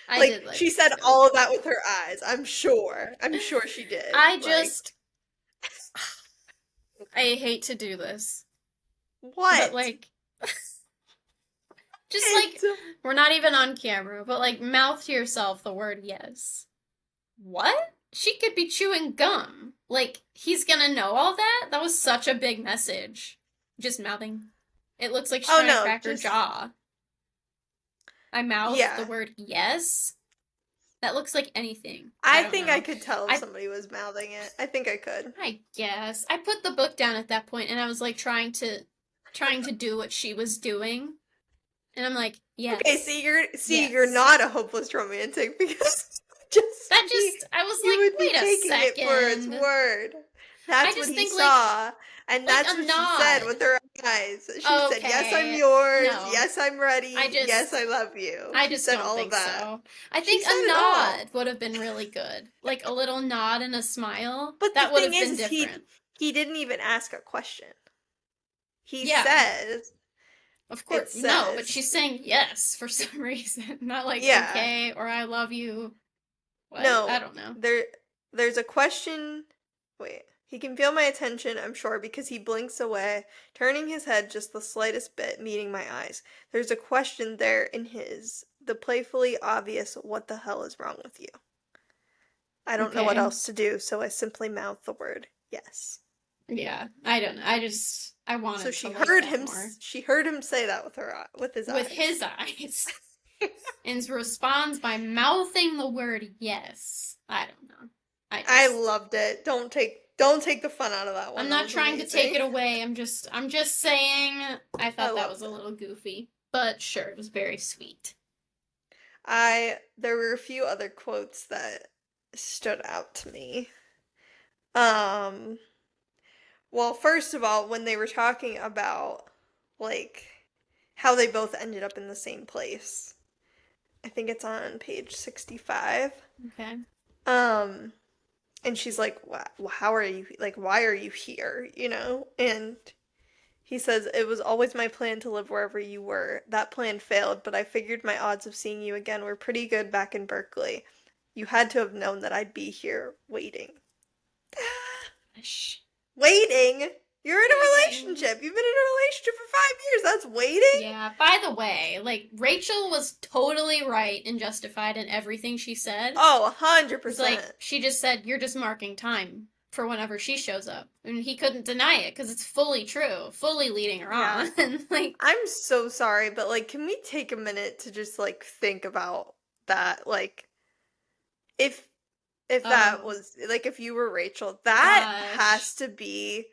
I Like did like she it said too. all of that with her eyes. I'm sure. I'm sure she did. I Like just I hate to do this. But what? like just like It's we're not even on camera, but like mouth to yourself the word yes. What? She could be chewing gum. Like he's gonna know all that? That was such a big message. Just mouthing. It looks like she's oh trying to no, crack her just jaw. I mouth the yeah. word yes. That looks like anything. I I don't think I know. could tell if I somebody was mouthing it. I think I could. I guess. I put the book down at that point and I was like trying to do what she was doing. And I'm like, Okay, yes. you're Yes. not a hopeless romantic because just That be just I was you like, would be wait a taking it for its second. word. I That's what just he think saw, and like that's a what she said nod. with her eyes. She said, "Yes, I'm Okay. yours. No. Yes, I'm I ready. Yes, just I love you." I She just said don't all of think that. so. I She think said a it all. nod would have been really good. Like a little nod and a smile. But the That would thing have been is different. he didn't even ask a question. He Yeah. says, Of course. it No, but says, she's saying yes for some reason. Not like yeah. okay or I love you. What? I No, don't know. there's a question. Wait. He can feel my attention, I'm sure, because he blinks away, turning his head just the slightest bit, meeting my eyes. There's a question there in the playfully obvious, what the hell is wrong with you? I don't know what Okay. else to do, so I simply mouth the word, yes. Yeah. I don't know. I So wanted to like that more. she heard him say that with his With eyes. his eyes. And responds by mouthing the word yes. I don't know. I I just loved it. Don't take the fun out of that one. I'm That not was trying to take amazing. it away. I'm just saying I I thought that was loved a it. little goofy. But sure, it was very sweet. There were a few other quotes that stood out to me. Um, well, first of all, when they were talking about like how they both ended up in the same place. I think it's on page 65. Okay. Um, and she's like, how are you like why are you here, you know? And he says, "It was always my plan to live wherever you were. That plan failed, but I figured my odds of seeing you again were pretty good back in Berkeley. You had to have known that I'd be here waiting." Shh. Waiting? You're in a Waiting. relationship. You've been in a relationship for 5 years. That's waiting? Yeah, by the way, like Rachel was totally right and justified in everything she said. Oh, It's like 100%. she just said you're just marking time for whenever she shows up. And he couldn't deny it because it's fully true, fully leading her Yeah. on. And like I'm so sorry, but like, can we take a minute to just like think about that? Like, if that oh was like if you were Rachel, that gosh. has to be.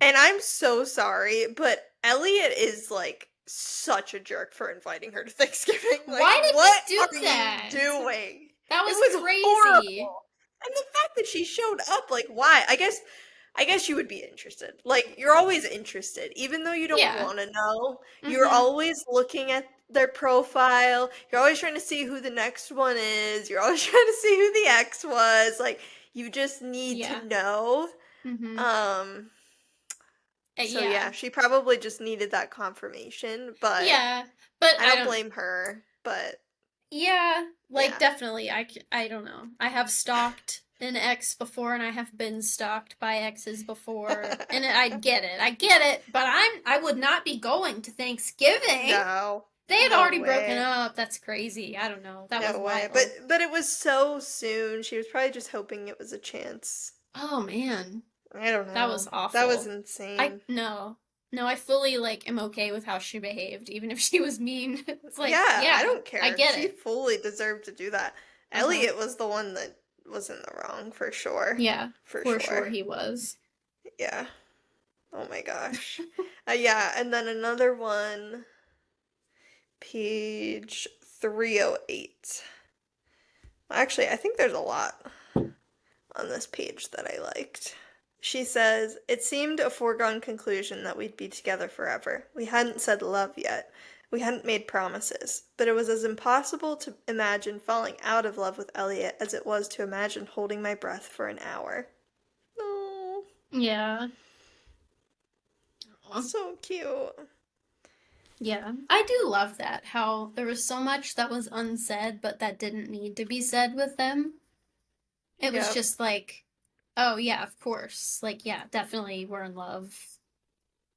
And I'm so sorry, but Elliot is like such a jerk for inviting her to Thanksgiving. Like, Why did what he do are you that? doing? That It was was crazy. horrible. And the fact that she showed up, like, why? I guess you would be interested. Like, you're always interested, even though you don't Yeah. want to know. You're Mm-hmm. always looking at their profile. You're always trying to see who the next one is. You're always trying to see who the ex was. Like, you just need to Yeah. know. Mm-hmm. Um, so Yeah. yeah, she probably just needed that confirmation, but Yeah. But I I don't don't blame her. But yeah, like yeah. definitely I don't know. I have stalked an ex before and I have been stalked by exes before. And I get it. I get it, but I would not be going to Thanksgiving. No. They had No already broken way. up. That's crazy. I don't know. That was No way. But wild. but it was so soon. She was probably just hoping it was a chance. Oh man. I don't That was know. That was awful. I insane. no. No, I fully like am okay with how she behaved, even if she was mean. It's like, Yeah, I yeah, don't I care. get She it. fully deserved to do that. Uh-huh. Elliot was the one that was in the wrong for sure. Yeah, For for sure sure. he was. Yeah. Oh my gosh. Yeah, and then another one, page 308. Actually, I think there's a lot. on this page that I liked. She says, "It seemed a foregone conclusion that we'd be together forever. We hadn't said love yet. We hadn't made promises. But it was as impossible to imagine falling out of love with Elliot as it was to imagine holding my breath for an hour." Oh, Yeah. Aw. so cute. Yeah. I do love that, how there was so much that was unsaid, but that didn't need to be said with them. It was Yep. just like, oh, yeah, of course. Like, yeah, definitely we're in love.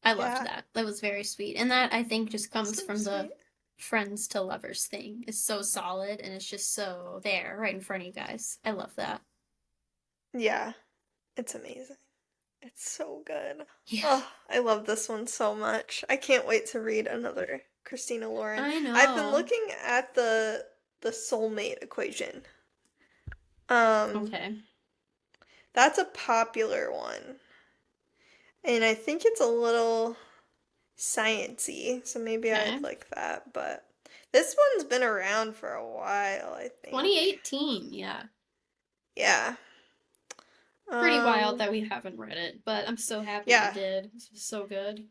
I loved Yeah. that. That was very sweet. And that, I think, just comes So from the sweet. friends to lovers thing. It's so solid and it's just so there, right in front of you guys. I love that. Yeah. It's amazing. It's so good. Yeah. Oh, I love this one so much. I can't wait to read another Christina Lauren. I I've been know. looking at the soulmate equation. Um, Okay. that's a popular one. And I think it's a little science-y, so maybe Okay. I'd like that, but this one's been around for a while, I think. 2018, yeah. Yeah. Pretty wild Um, that we haven't read it, but I'm so happy we yeah. did. This was so good.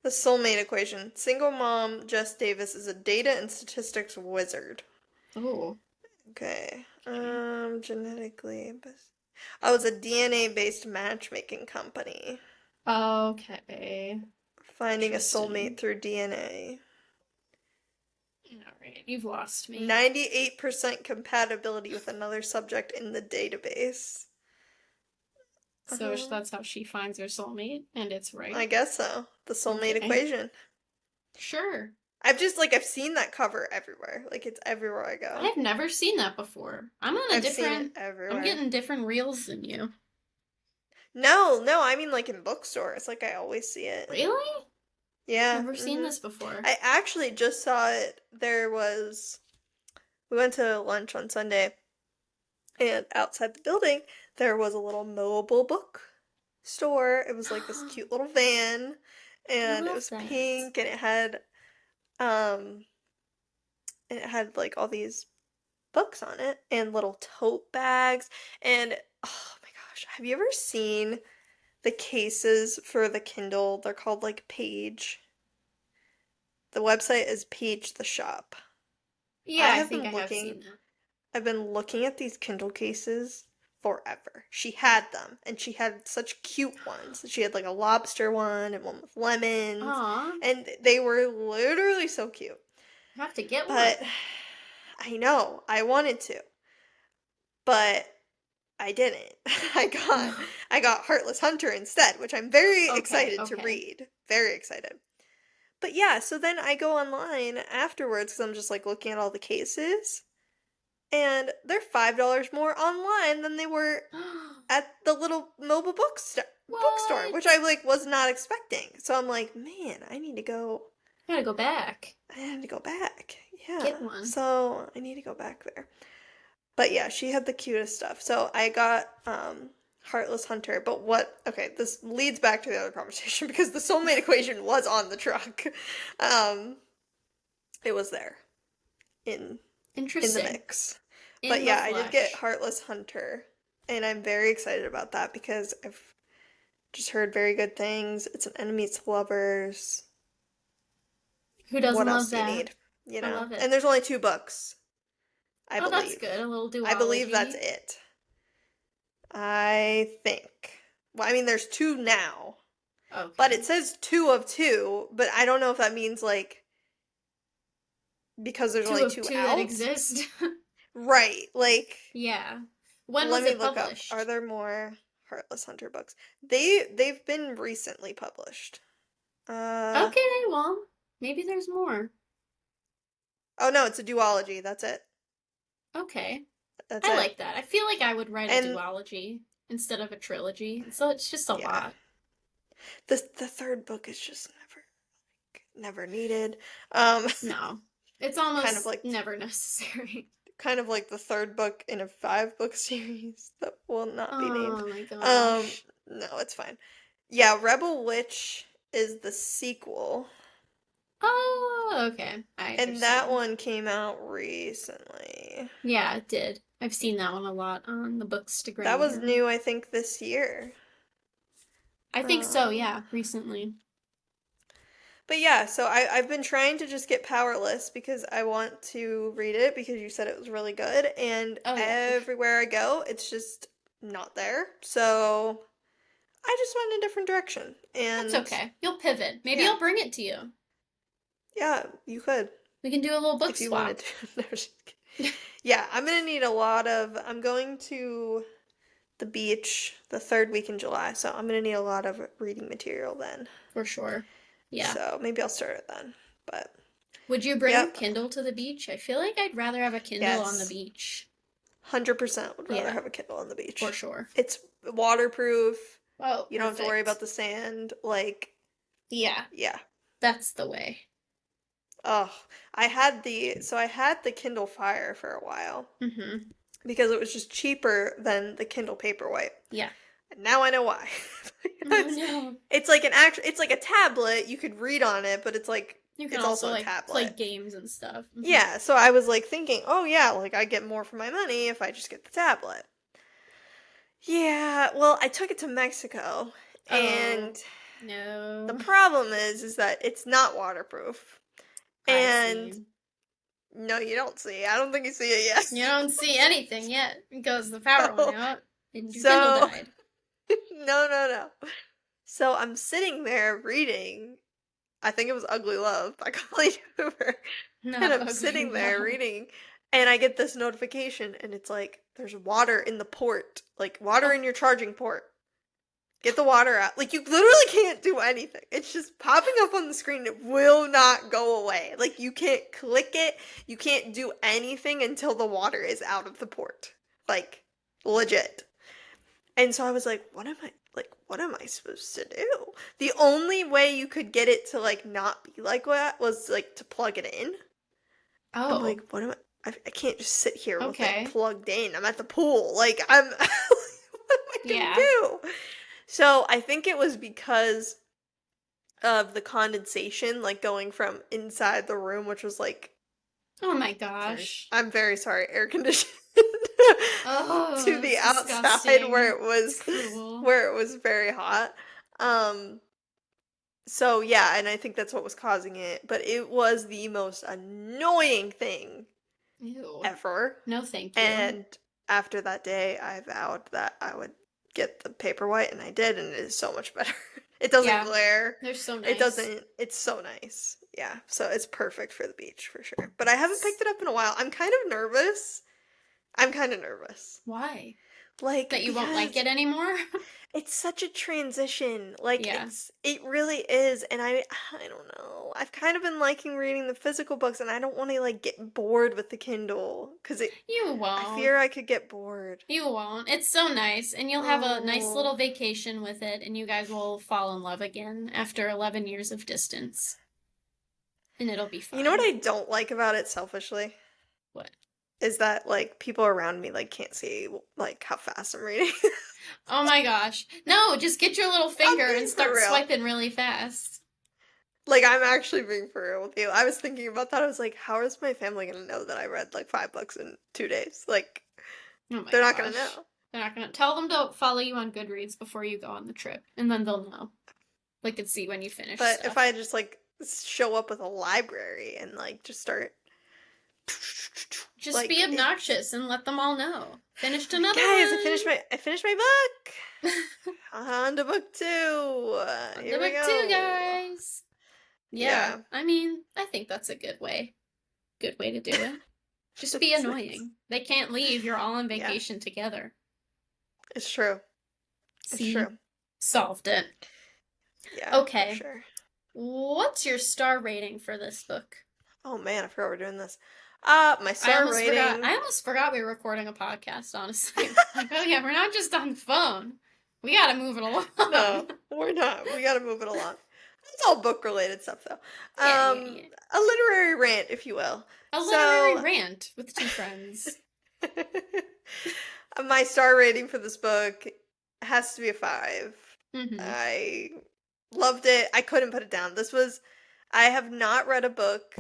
The soulmate equation. Single mom Jess Davis is a data and statistics wizard. Oh, Okay. okay. Genetically. Oh, it's a DNA-based matchmaking company. Okay. Finding a soulmate Interesting. through DNA. All right, you've lost me. 98% compatibility with another subject in the database. So Uh-huh. that's how she finds her soulmate, and it's I right. guess so. The soulmate Okay. equation. Sure. I've seen that cover everywhere. Like it's everywhere I go. I've never seen that before. I've seen it I'm everywhere. getting different reels than you. No, I mean like in bookstores. Like I always see it. Really? Yeah. Never seen this before. I actually just saw it. We went to lunch on Sunday, and outside the building, there was a little mobile book store. It was like this cute little van, I and it love was that. pink, um, and it had like all these books on it, and little tote bags, and oh my gosh, have you ever seen the cases for the Kindle? They're called like Page. The website is Page the Shop. I Yeah, I have think I been have looking seen that. I've been looking at these Kindle cases forever. She had them, and she had such cute ones. She had like a lobster one and one with lemons, Aw, and they were literally so cute. I have to get But one. I know, I wanted to, but I didn't. I got Heartless Hunter instead, which I'm very Okay, excited to okay. read. Very excited. But yeah, so then I go online afterwards because I'm just like looking at all the cases, and they're $5 more online than they were at the little mobile bookstore, which I What? like was not expecting. So I'm like, man, Gotta go back. I had to go back. Yeah. Get one. So I need to go back there. But yeah, she had the cutest stuff. So I got Heartless Hunter, but okay, this leads back to the other conversation because the soulmate equation was on the truck. Um it was there in the Interesting. mix. But In the yeah, I did get flesh. Heartless Hunter, and I'm very excited about that because I've just heard very good things. It's an enemies to lovers. Who What doesn't else love do you that? need? You I know? love it. And there's only 2 books, I Oh, that's believe. good. A little I believe that's duology. it. I think. Well, I mean, there's 2 now, but Okay. it says 2 of 2, but I don't know if that means like because there's Two only of 2 two that out. exist. Right. Like, Yeah. When let was me it look up. Are published? there more Heartless Hunter books? They've been recently published. Uh Okay, well, maybe there's more. oh no, it's a duology. That's it. Okay. That's I it. like that. I feel like I would write a And duology instead of a trilogy. So it's just a yeah, lot. the third book is just never needed. No. It's kind of almost like never necessary. the third book in a 5 book series that will not be named. Oh my Um, gosh. no, it's fine. Yeah, Rebel Witch is the sequel, Oh, okay. I and that understand. one came out recently. me. Yeah, it did. I've seen that one a lot on the Bookstagram. That was new, I think, this year. I think so, yeah, recently. But yeah, so I've been trying to just get Powerless because I want to read it because you said it was really good, and Oh, yeah, for sure. everywhere I go, it's just not there. So I just went in a different direction. And That's okay. You'll pivot. Maybe yeah, I'll bring it to you. yeah, you could We can do a little book if you swap. wanted to. No, just kidding. Yeah, I'm gonna need a lot of. I'm going to the beach the third week in July, so I'm gonna need a lot of reading material then. For sure. Yeah. So maybe I'll start it then. But Would you bring a yep, Kindle to the beach? I feel like I'd rather have a Kindle on the yes. beach. 100% would rather Yeah, have a Kindle on the for beach. sure. It's waterproof. Oh, You don't have to worry about perfect. the sand. Like, Yeah, yeah. that's the way. Oh, I had the Kindle Fire for a while Mm-hmm. because it was just cheaper than the Kindle Paperwhite. Yeah. And now I know why. Oh it's, no. it's like it's like a tablet. You could read on it, but You can it's also also a like play tablet. games and stuff. Mm-hmm. Yeah, so I was like thinking, oh yeah, like I get more for my money if I just get the tablet. Yeah, well, I took it to Mexico, Oh, and the no. problem is that it's not waterproof. I And see. no, you don't see. I don't think you see it yet. You don't see anything yet because the power went So, out and your Kindle so died. no. So I'm sitting there reading. I think it was Ugly Love by Colleen Hoover, and Not I'm ugly sitting there love. reading, and I get this notification, and it's like there's water in the port, like water Oh, in your charging port. Get the water out. Like, you literally can't do anything. It's just popping up on the screen. It will not go away. Like, you can't click it. You can't do anything until the water is out of the port. Like, legit. And so I was like, what am I supposed to do? The only way you could get it to, like, not be like that was, like, to plug it in. I'm oh, like, I can't just sit here with it okay. plugged in. I'm at the pool. Like, what am I gonna Yeah. do? So I think it was because of the condensation, like going from inside the room, which was like Oh my gosh. I'm very sorry, air conditioned, to Oh, the it's outside disgusting. It's cruel. where it was very hot. Um, so yeah, and I think that's what was causing it, but it was the most annoying thing Ew. ever. No, thank you. And after that day, I vowed that I would get the Paperwhite, and I did, and it is so much better. It doesn't Yeah, glare. they're so It nice. doesn't, it's so nice. Yeah, so it's perfect for the beach for sure. But I haven't picked it up in a while. I'm kind of nervous. I'm kind of nervous. Why? Like, That you won't like because it anymore? it's such a transition. Like, Yeah. it really is. And I don't know. I've kind of been liking reading the physical books, and I don't want to, like, get bored with the Kindle. Because You I won't. fear I could get bored. You won't. It's so nice, and you'll have a nice Oh. little vacation with it, and you guys will fall in love again after 11 years of distance. And it'll be You know what fine. I don't like about it selfishly? What? Is that, like, people around me, like, can't see, like, how fast I'm reading. Oh my gosh. No, just get your little I'm finger and being for start real. swiping really fast. Like, I'm actually being for real with you. I was thinking about that. I was like, how is my family gonna know that I read, like, 5 books in 2 days? Like, Oh my they're not gonna gosh. know. They're not gonna tell them to follow you on Goodreads before you go on the trip, and then they'll know. They could see when you finish But if stuff. I just, like, show up with a library and, like, just start... Just like, be obnoxious and let them all know. Finished another guys, one. I finished my book! On to book 2! Here we Book 2, go! guys. Yeah, Yeah. I mean, I think that's a good way. Good way to do it. Just be It's annoying. nice. They can't leave. You're all on Yeah, vacation together. it's true. It's See? true. Solved it. Yeah, for Okay. sure. What's your star rating for this book? Oh man, I forgot we're doing this. My star rating. I almost forgot we were recording a podcast, honestly. Like, oh yeah, we're not just on the phone. We gotta move it along. No, we're not. We gotta move it along. It's all book related stuff though. Yeah. A literary rant, if you will. A literary rant with 2 friends. My star rating for this book has to be a 5. Mm-hmm. I loved it. I couldn't put it down. I have not read a book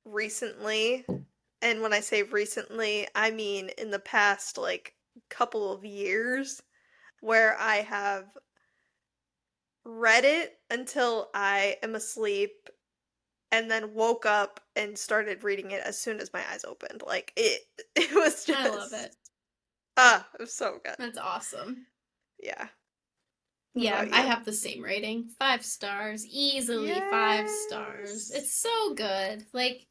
recently and when I say recently, I mean in the past, like, couple of years, where I have read it until I am asleep and then woke up and started reading it as soon as my eyes opened. Like, it was I love it. just, it was so good. That's awesome. Yeah. What Yeah, about I you? have the same rating. 5 stars. Easily 5 stars. Yes. It's so good. Like,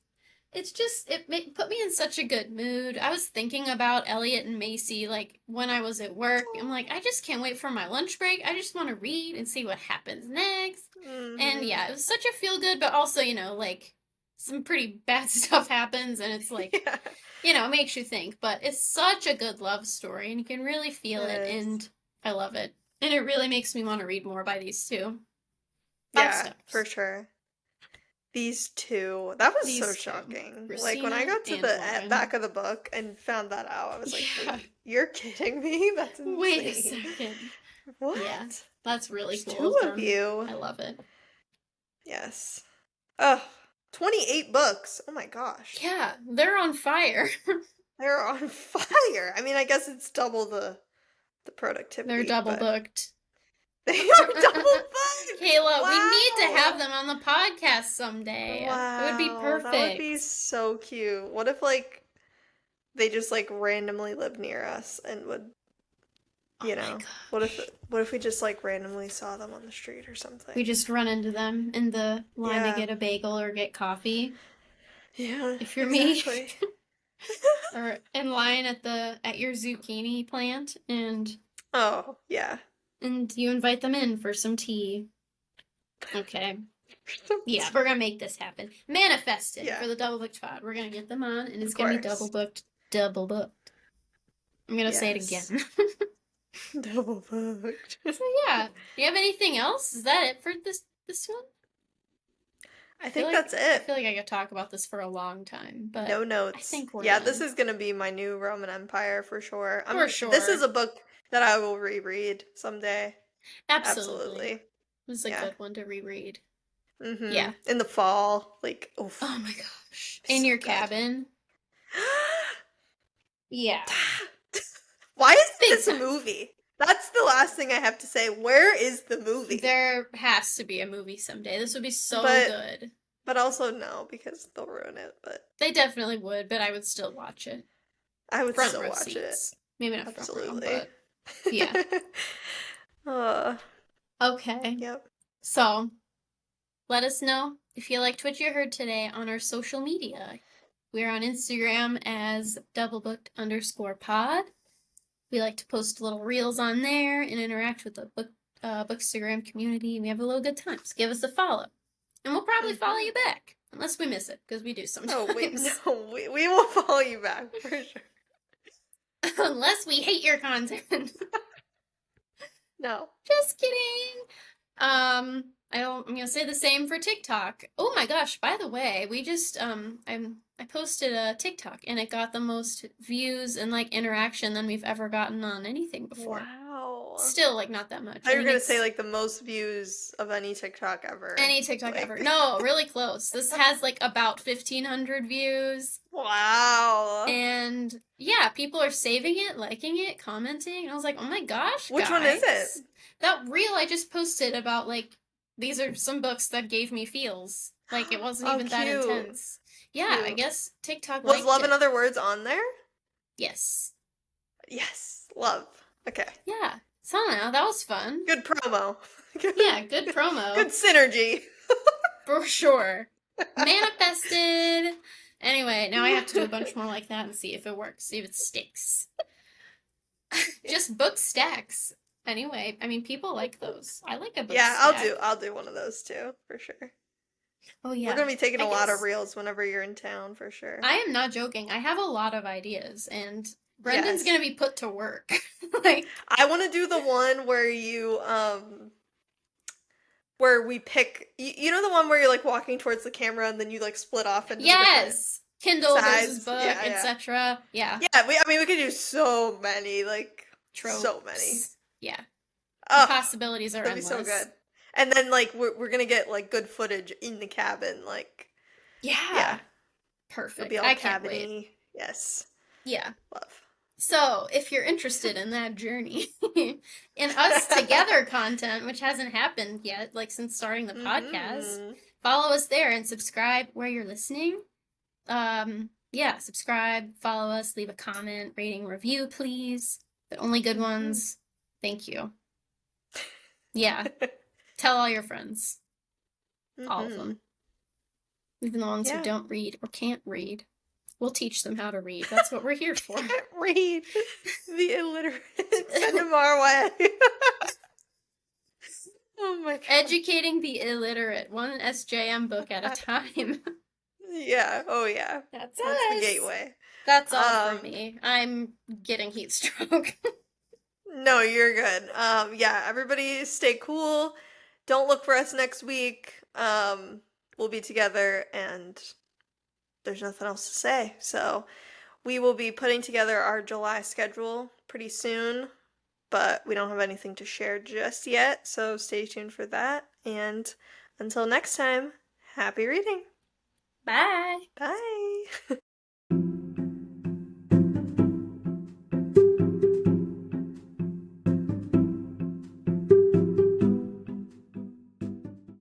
it's just, put me in such a good mood. I was thinking about Elliot and Macy, like, when I was at work. I'm like, I just can't wait for my lunch break. I just want to read and see what happens next. And Mm-hmm. yeah, it was such a feel good, but also, like, some pretty bad stuff happens, and it's like, Yeah. it makes you think. But it's such a good love story, and you can really feel it, Yes. and I love it. And it really makes me want to read more by these two. 5 Yeah, stars. for sure. These two, that was so These two, shocking. Like, when I Christina got to and the back Lauren. of the book and found that out, I was like, Yeah. wait, you're kidding me? That's Wait a insane. second. What? Yeah, that's really There's cool two of of them. you. I love it. Yes. Ugh, 28 books. Oh my gosh. Yeah, they're on fire. They're on fire. I mean, I guess it's double the They're productivity, double but booked. they are double booked. Kayla, we need to Wow. have them on the podcast someday. It would be Wow, that would be perfect. so cute. What if, like, they just, like, randomly lived near us and would, Oh my what if gosh. we just, like, randomly saw them on the street or something? We just run into them in the line to Yeah. get a bagel or get coffee. Yeah, If you're exactly. me. Or in line at your zucchini plant, and Oh, yeah. you invite them in for some tea. Okay. Yeah, we're gonna make this happen. Manifest it Yeah. for the double booked pod. We're gonna get them on, and it's Of gonna be course. double booked. Double booked. I'm gonna say it Yes. again. Double booked. So yeah, do you have anything else? Is that it for this one? I think like, that's I it. feel like I could talk about this for a long time, but No I notes. think we're Yeah, done. this is gonna be my new Roman Empire for sure. For sure. This is a book that I will reread someday. Absolutely. It was a Yeah. good one to reread. Mm-hmm. Yeah. In the fall, like, oof. Oh my gosh. In So your good. cabin. Yeah. Why is Big this a time. movie? That's the last thing I have to say. Where is the movie? There has to be a movie someday. This would be so good. But also no, because they'll ruin it. But They definitely would, but I would still watch it. I would Front still row watch seats. it. Maybe not Absolutely. front row, but yeah. Okay. Yep. So, let us know if you liked what you heard today on our social media. We're on Instagram as doublebooked_pod. We like to post little reels on there and interact with the Bookstagram community. We have a little good time. So give us a follow. And we'll probably follow you back. Unless we miss it, because we do sometimes. We will follow you back, for sure. Unless we hate your content. No. Just kidding. I'm gonna say the same for TikTok. Oh my gosh, by the way, we just I posted a TikTok and it got the most views and like interaction than we've ever gotten on anything before. Wow. Still like not that much. I was gonna say like the most views of any TikTok ever. Any TikTok ever. No, really close. This has like about 1,500 views. Wow. And yeah, people are saving it, liking it, commenting. And I was like, oh my gosh, Which guys. one is it? That reel I just posted about like, these are some books that gave me feels. Like it wasn't even that intense. Yeah, cute. I guess TikTok was Love and Other Words on there? Yes. Yes. Love. Okay. Yeah. So I don't know, that was fun. Good promo. Yeah, good promo. Good synergy. For sure. Manifested. Anyway, now I have to do a bunch more like that and see if it works, see if it sticks. Just book stacks. Anyway, I mean, people like those. I like a book stack. Yeah, I'll do one of those too, for sure. Oh yeah. We're gonna be taking a lot of reels whenever you're in town, for sure. I am not joking. I have a lot of ideas, and Brendan's gonna be put to work. Like, I want to do the one where you where we pick. You know the one where you're like walking towards the camera and then you like split off into Kindle size. versus book, etc. Yeah. Yeah. We could do so many tropes. So many. Yeah. The possibilities are endless. That'd be so good. And then like we're gonna get like good footage in the cabin, like. Yeah. It'll Perfect. be all I can't wait. cabiny. Yes. Yeah. Love. So, if you're interested in that journey, in us together content, which hasn't happened yet, like since starting the podcast, Mm-hmm. follow us there and subscribe where you're listening. Yeah, subscribe, follow us, leave a comment, rating, review, please. The only good ones. Thank you. Yeah. Tell all your friends. All of them. Even the ones who don't read or can't read. We'll teach them how to read. That's what we're here for. Can't read. The illiterate. Send them our way. Oh my god. Educating the illiterate, one SJM book at a time. Yeah. Oh yeah. That's the gateway. That's all from me. I'm getting heat stroke. No, you're good. Yeah, everybody stay cool. Don't look for us next week. We'll be together and there's nothing else to say. So we will be putting together our July schedule pretty soon, but we don't have anything to share just yet. So stay tuned for that. And until next time, happy reading. Bye. Bye.